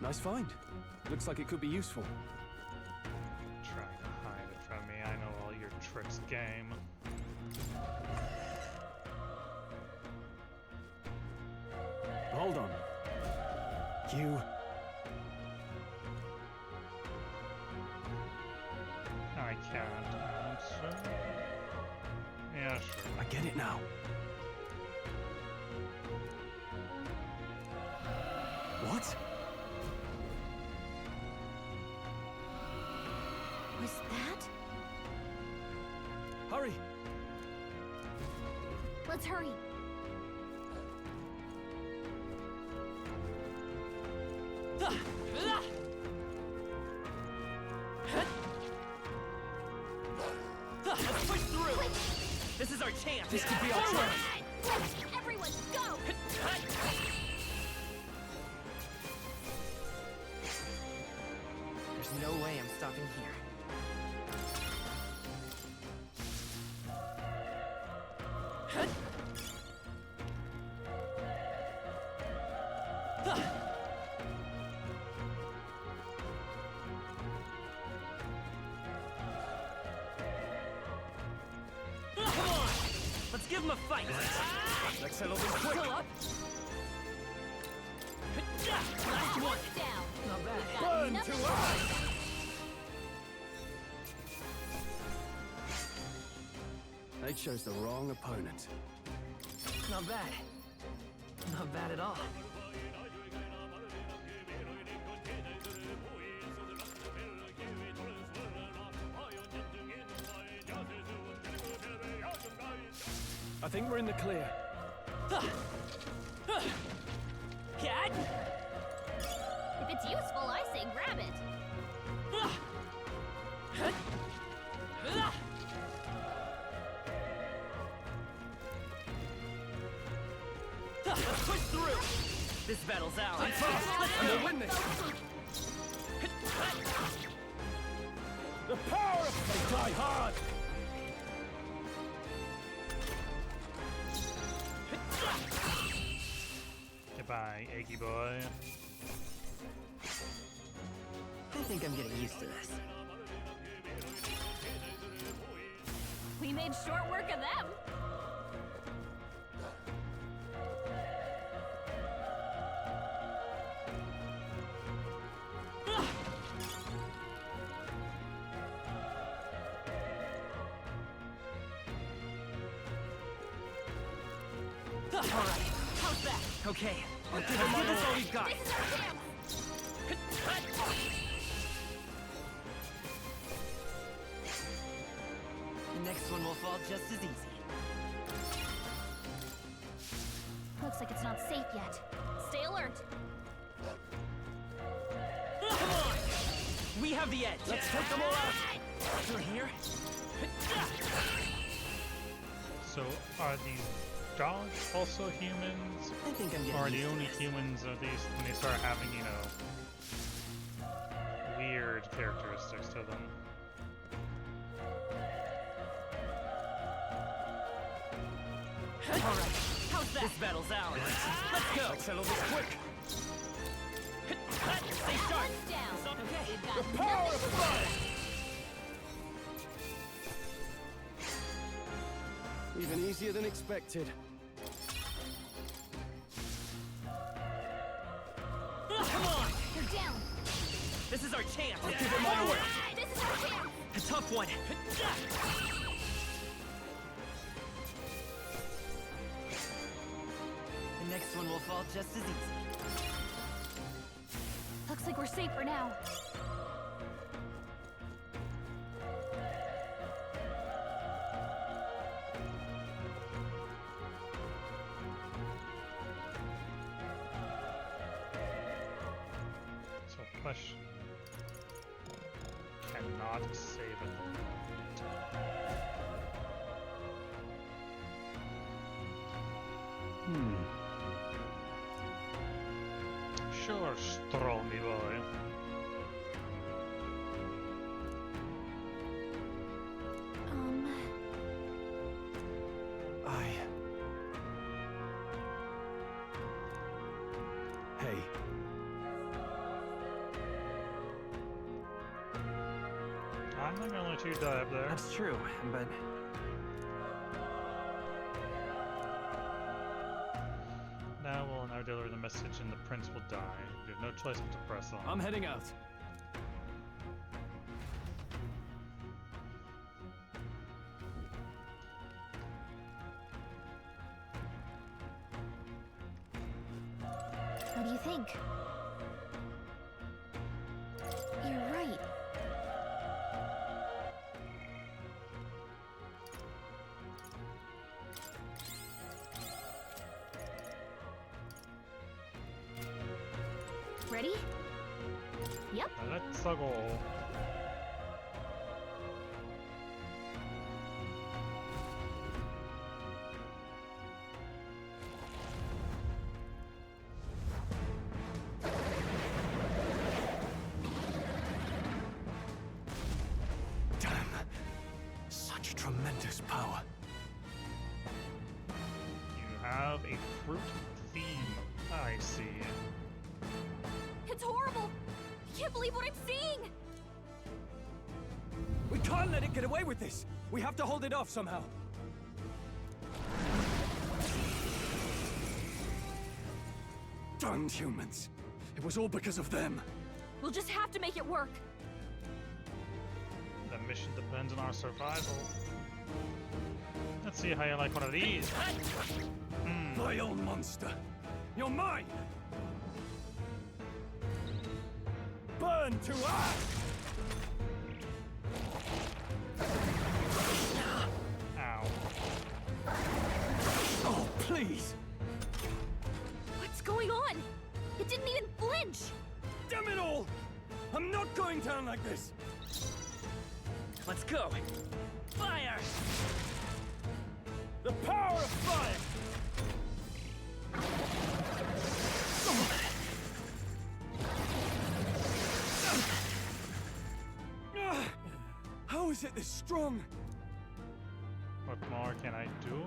Nice find. Looks like it could be useful. Trying to hide it from me. I know all your tricks, game. Hold on. You... I can't answer. Yeah, sure. I get it now. What? Was that? Hurry! Let's hurry. Let's push through! This is our chance! This could be our chance! Everyone, go! There's no way I'm stopping here. Come on! Let's give him a fight! Let's settle this quick! Go up! Last one! Down! Not bad. Burn to earth! They chose the wrong opponent. Not bad. Not bad at all. I think we're in the clear. Cat? If it's useful, I say grab it. Let's push through! This battle's ours! I'm fast! I'm gonna win this! The power of... They die hard! Get Bye-bye, Eggy boy. I think I'm getting used to this. We made short work of them. All right. How's that? Okay. Let's give this all we've got. This is our chance. The next one will fall just as easy. Looks like it's not safe yet. Stay alert. Come on! We have the edge. Let's take them all out. Through here. So, are these dogs also humans? I think I'm getting Or are the used to only this. humans of these when they start having, you know, weird characteristics to them? All right. How's that? This battle's ours. Let's go. Let's settle this quick. Stay sharp. One's down. Okay. We've got The power nothing of to fire. lose. Even easier than expected. Come on. You're down. This is our chance. I'll give it my all. This is our chance. A tough one. The next one will fall just as easy. Looks like we're safe for now. So, question. Cannot save it. Sure, Strongy boy. Hey. I'm not gonna let you die up there. That's true, but Now we'll now deliver the message and the prince will die. We have no choice but to press on. I'm heading out. What do you think? You're right. Ready? Yep. Let's go. Damn. Such tremendous power. You have a fruit theme. I see. It's horrible. I can't believe what I'm seeing. We can't let it get away with this. We have to hold it off somehow. Darned humans. It was all because of them. We'll just have to make it work. The mission depends on our survival. Let's see how you like one of these. Vile monster. You're mine! Burn to ash! Ow. Oh, please! What's going on? It didn't even flinch. Damn it all! I'm not going down like this! let's go. Fire! The power of fire! How is it this strong? What more can I do?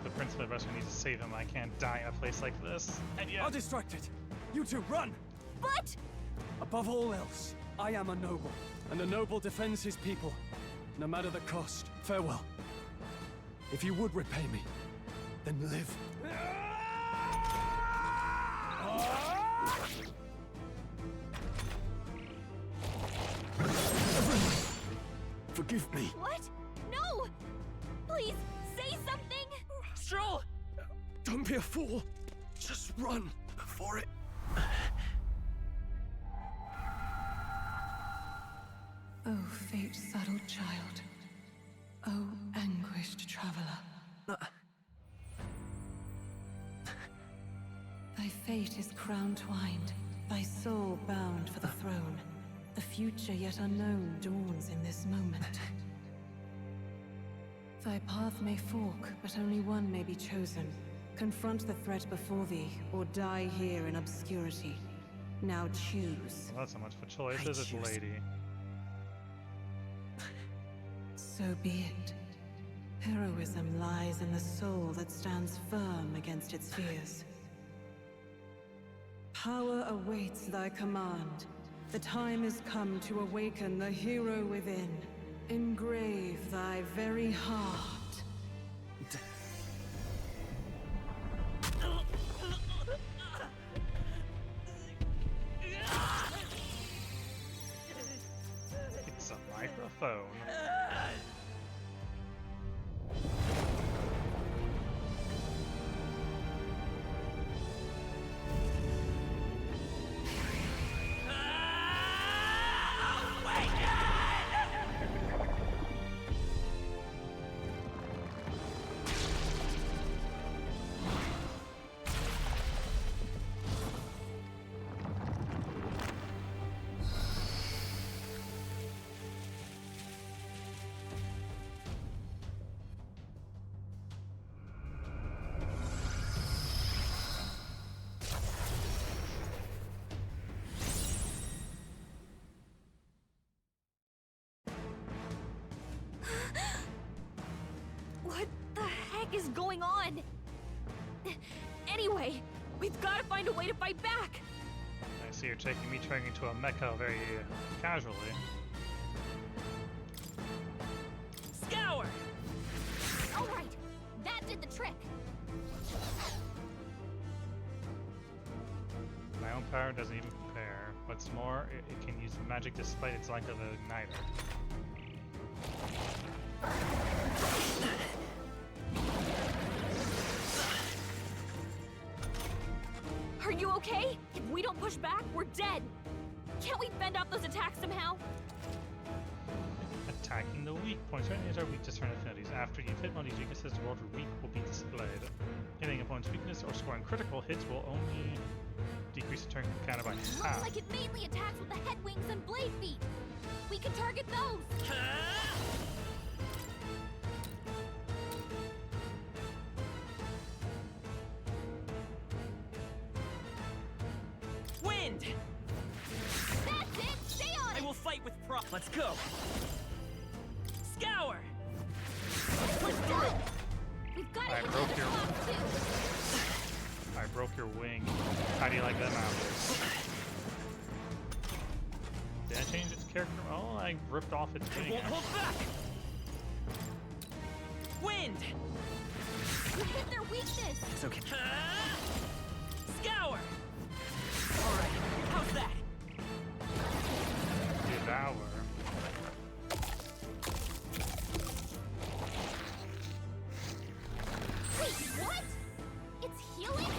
The Prince of the West needs to save him. I can't die in a place like this. And yet... I'll distract it. You two, run! But... Above all else, I am a noble, and a noble defends his people, no matter the cost. Farewell. If you would repay me, then live. Forgive me. What? No! Please, say something! Stroll! Don't be a fool. Just run before it... Oh, fate-saddled child. Oh, anguished traveler. Thy fate is crown-twined, thy soul bound for the throne. The future yet unknown dawns in this moment. Thy path may fork, but only one may be chosen. Confront the threat before thee, or die here in obscurity. Now choose. Well, not so much for choices, it's lady. So be it. Heroism lies in the soul that stands firm against its fears. Power awaits thy command. The time is come to awaken the hero within. Engrave thy very heart. It's a microphone. What the heck is going on? Anyway, we've got to find a way to fight back. I see you're taking me turning into a mecha very casually. Scour! Alright, that did the trick. My own power doesn't even compare. What's more, it can use magic despite its lack of an igniter. Are you okay? If we don't push back, we're dead. Can't we fend off those attacks somehow? Attacking the weak points. Certain enemies are weak to certain affinities. After you've hit one of these weaknesses, the word weak will be displayed. Hitting opponent's weakness or scoring critical hits will only decrease the turn counter by half. Looks like it mainly attacks with the head wings and blade feet. We can target those. Wind! That's it! Stay on it! I will fight with pride. Let's go! Scour! Push through! We've got to hit broke the your- top too. I broke your wing. How do you like them apples? Did I change its character? Oh, I ripped off its wing. Won't hold back! Wind! You hit their weakness! It's okay. Scour! Alright, how's that? Devour. Wait, what? It's healing?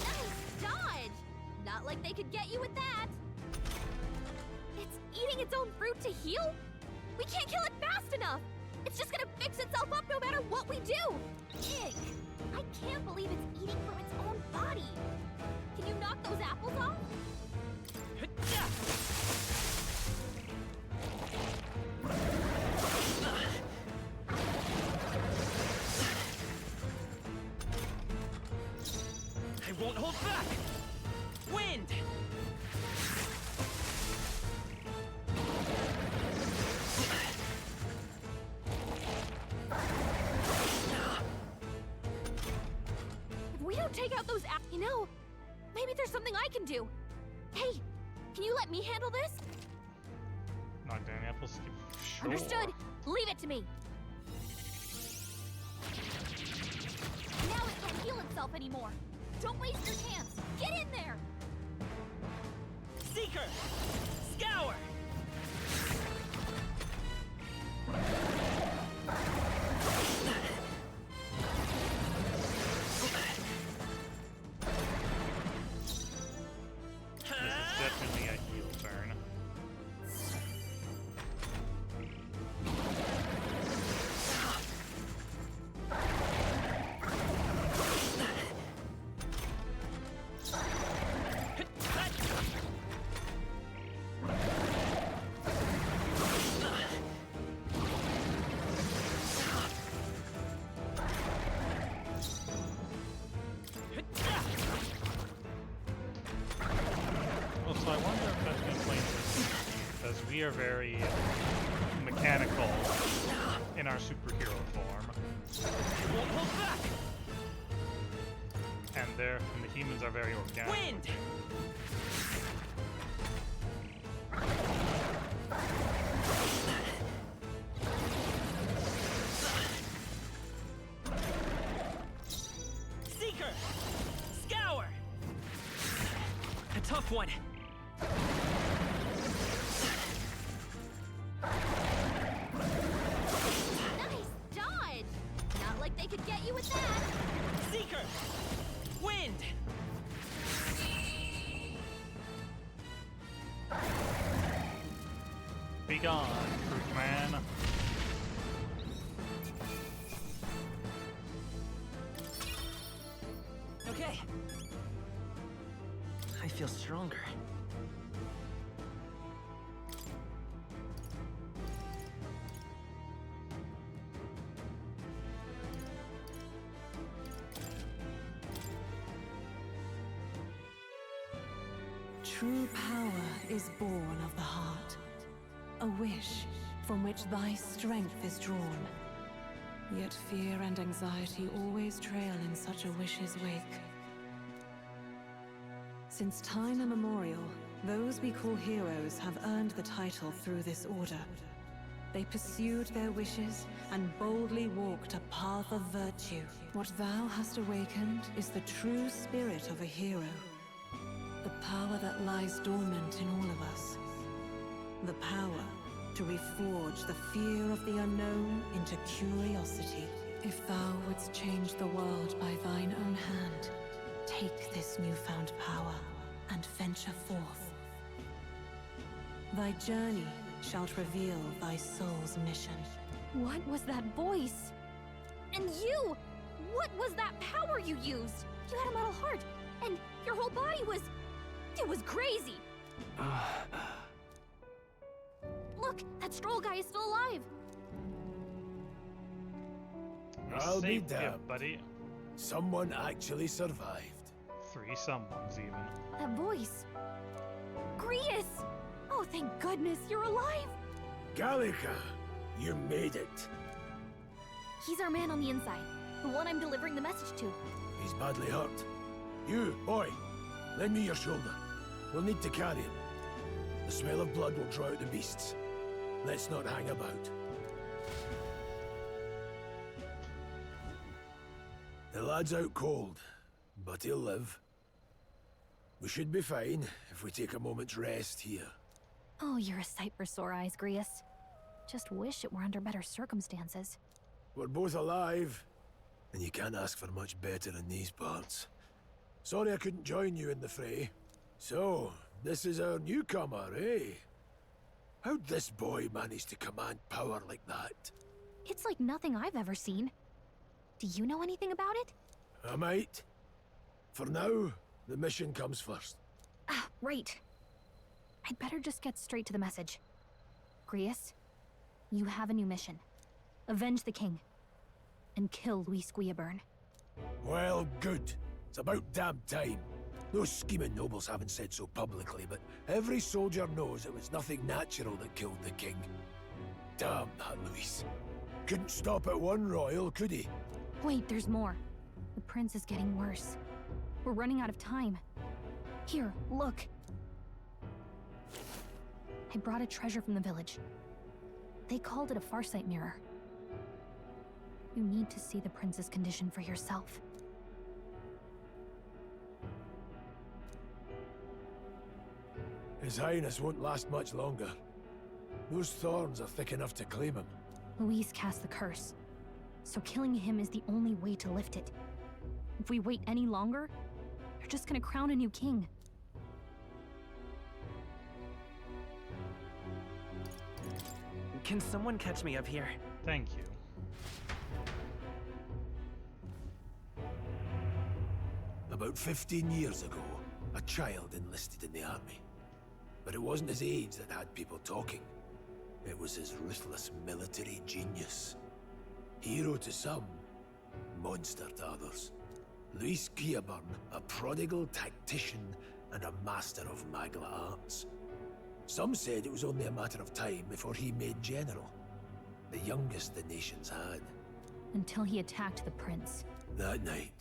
Nice dodge! Not like they could get you with that. It's eating its own fruit to heal? We can't kill it fast enough! It's just gonna fix itself up no matter what we do! Ick! I can't believe it's eating from its own body! Can you knock those apples off? I won't hold back! Wind! those you know, maybe there's something I can do. Hey, can you let me handle this? Knock down apples. Sure. Understood. Leave it to me. Now it can't heal itself anymore. Don't waste your chance. Get in there. Seeker! Scour! This is definitely a heal turn. So I wonder if that's been playing because we are very mechanical in our superhero form. Won't hold back! And the humans are very organic. Wind! Seeker! Scour! A tough one. Nice dodge. Not like they could get you with that. Seeker! Wind! Be gone, fruit man. Okay. I feel stronger. True power is born of the heart. A wish from which thy strength is drawn. Yet fear and anxiety always trail in such a wish's wake. Since time immemorial, those we call heroes have earned the title through this order. They pursued their wishes and boldly walked a path of virtue. What thou hast awakened is the true spirit of a hero. The power that lies dormant in all of us. The power to reforge the fear of the unknown into curiosity. If thou wouldst change the world by thine own hand, take this newfound power and venture forth. Thy journey shalt reveal thy soul's mission. What was that voice? And you! What was that power you used? You had a metal heart, and your whole body was... It was crazy! Look, that Stroll guy is still alive! I'll be Saved you, damned. buddy. Someone actually survived. 3 someones even. That voice... Grius! Oh, thank goodness you're alive! Gallica, you made it. He's our man on the inside, the one I'm delivering the message to. He's badly hurt. You, boy, lend me your shoulder. We'll need to carry him. The smell of blood will draw out the beasts. Let's not hang about. The lad's out cold, but he'll live. We should be fine if we take a moment's rest here. Oh, you're a sight for sore eyes, Grius. Just wish it were under better circumstances. We're both alive, and you can't ask for much better in these parts. Sorry I couldn't join you in the fray. So, this is our newcomer, eh? How'd this boy manage to command power like that? It's like nothing I've ever seen. Do you know anything about it? I might. For now, the mission comes first. Ah, right. I'd better just get straight to the message. Grius, you have a new mission. Avenge the king. And kill Luis Guillaburn. Well, good. It's about damn time. Those scheming nobles haven't said so publicly, but every soldier knows it was nothing natural that killed the king. Damn that Luis. Couldn't stop at one royal, could he? Wait, there's more. The prince is getting worse. We're running out of time. Here, look. I brought a treasure from the village. They called it a Farsight mirror. You need to see the prince's condition for yourself. His Highness won't last much longer. Those thorns are thick enough to claim him. Luis cast the curse, so killing him is the only way to lift it. If we wait any longer, they're just gonna crown a new king. Can someone catch me up here? Thank you. About 15 years ago, a child enlisted in the army. But it wasn't his age that had people talking. It was his ruthless military genius. Hero to some, monster to others. Luis Gearburn, a prodigal tactician and a master of Magla arts. Some said it was only a matter of time before he made general. The youngest the nations had. Until he attacked the prince. That night,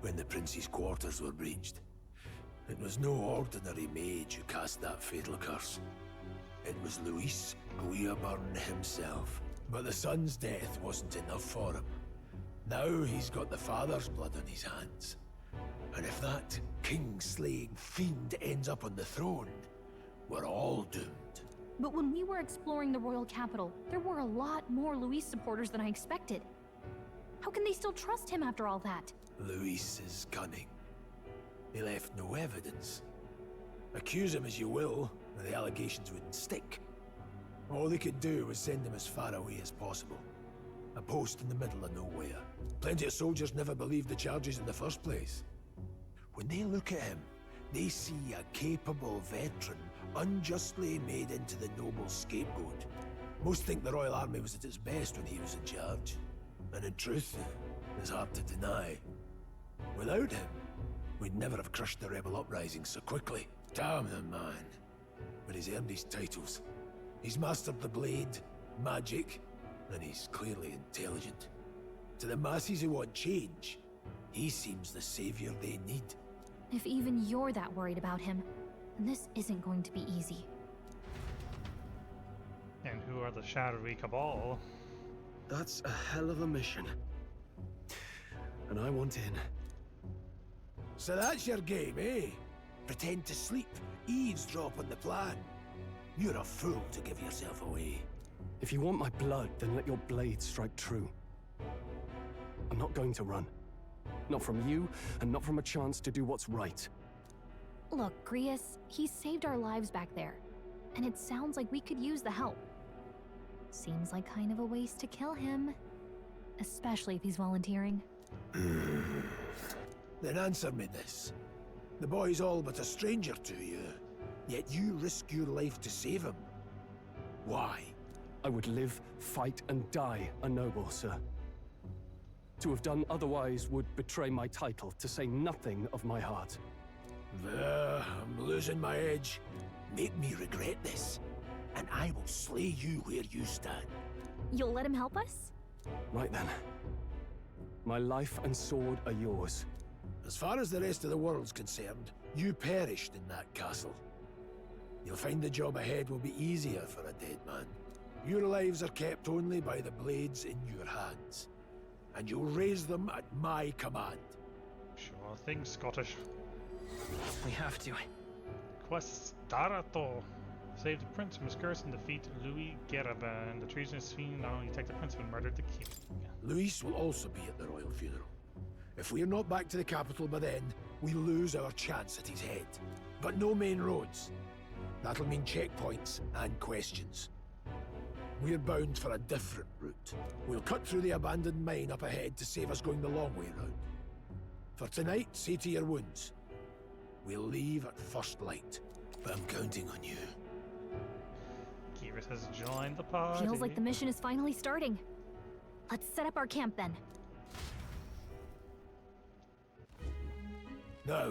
when the prince's quarters were breached, it was no ordinary mage who cast that fatal curse. It was Luis Gearburn himself. But the son's death wasn't enough for him. Now he's got the father's blood on his hands. And if that king-slaying fiend ends up on the throne, we're all doomed. But when we were exploring the royal capital, there were a lot more Luis supporters than I expected. How can they still trust him after all that? Luis is cunning. He left no evidence. Accuse him as you will, the allegations wouldn't stick. All they could do was send him as far away as possible. A post in the middle of nowhere. Plenty of soldiers never believed the charges in the first place. When they look at him, they see a capable veteran unjustly made into the noble scapegoat. Most think the Royal Army was at its best when he was in charge. And in truth, it's hard to deny. Without him, we'd never have crushed the rebel uprising so quickly. Damn the man. But he's earned his titles. He's mastered the blade, magic, and he's clearly intelligent. To the masses who want change, he seems the savior they need. If even you're that worried about him, then this isn't going to be easy. And who are the Shadowy Cabal? That's a hell of a mission. And I want in. So that's your game, eh? Pretend to sleep, eavesdrop on the plan. You're a fool to give yourself away. If you want my blood, then let your blade strike true. I'm not going to run. Not from you, and not from a chance to do what's right. Look, Grius, he saved our lives back there. And it sounds like we could use the help. Seems like kind of a waste to kill him. Especially if he's volunteering. Then answer me this. The boy's all but a stranger to you, yet you risk your life to save him. Why? I would live, fight, and die a noble, sir. To have done otherwise would betray my title, to say nothing of my heart. There, I'm losing my edge. Make me regret this, and I will slay you where you stand. You'll let him help us? Right then. My life and sword are yours. As far as the rest of the world's concerned, you perished in that castle. You'll find the job ahead will be easier for a dead man. Your lives are kept only by the blades in your hands, and you'll raise them at my command. Sure thing, Scottish. We have to. Quest Starato. Save the prince from his curse and defeat Louis Gerabin. The treasonous fiend not only attacked the prince but murdered the king. Luis will also be at the royal funeral. If we're not back to the capital by then, we lose our chance at his head. But no main roads. That'll mean checkpoints and questions. We're bound for a different route. We'll cut through the abandoned mine up ahead to save us going the long way round. For tonight, see to your wounds. We'll leave at first light, but I'm counting on you. Kyrus has joined the party. Feels like the mission is finally starting. Let's set up our camp then. Now,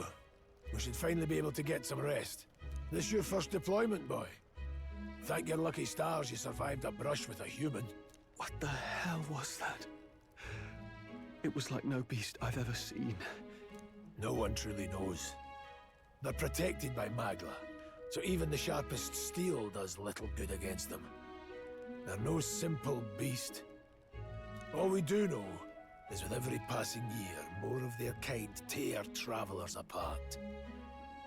we should finally be able to get some rest. This your first deployment, boy. Thank your lucky stars you survived a brush with a human. What the hell was that? It was like no beast I've ever seen. No one truly knows. They're protected by Magla, so even the sharpest steel does little good against them. They're no simple beast. All we do know is with every passing year, more of their kind tear travelers apart.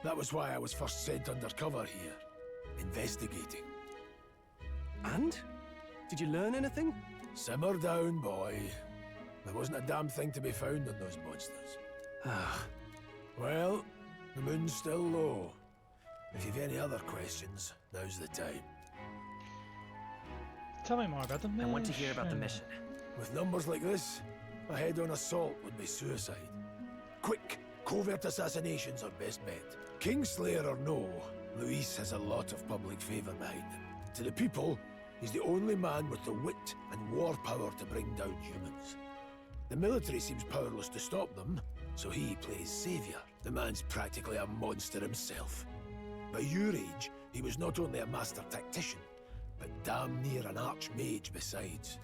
That was why I was first sent undercover here, investigating. And? Did you learn anything? Simmer down, boy. There wasn't a damn thing to be found on those monsters. Well, the moon's still low. If you've any other questions, now's the time. Tell me more about the mission. I want to hear about the mission. With numbers like this, a head-on assault would be suicide. Quick, covert assassinations are best bet. Kingslayer or no, Luis has a lot of public favor behind him. To the people, he's the only man with the wit and war power to bring down humans. The military seems powerless to stop them, so he plays savior. The man's practically a monster himself. By your age, he was not only a master tactician, but damn near an archmage besides.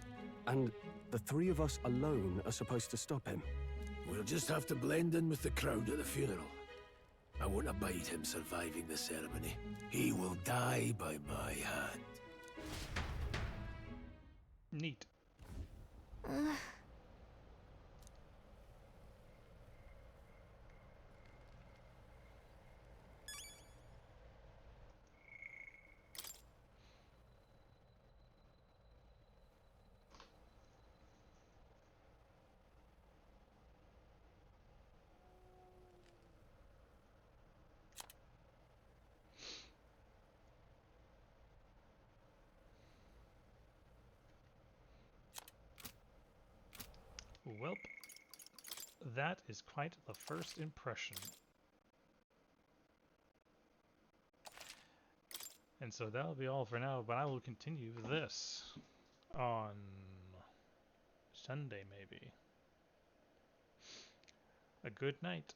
And the three of us alone are supposed to stop him? We'll just have to blend in with the crowd at the funeral. I won't abide him surviving the ceremony. He will die by my hand. Neat. Welp, that is quite the first impression. And so that'll be all for now, but I will continue this on Sunday, maybe. A good night.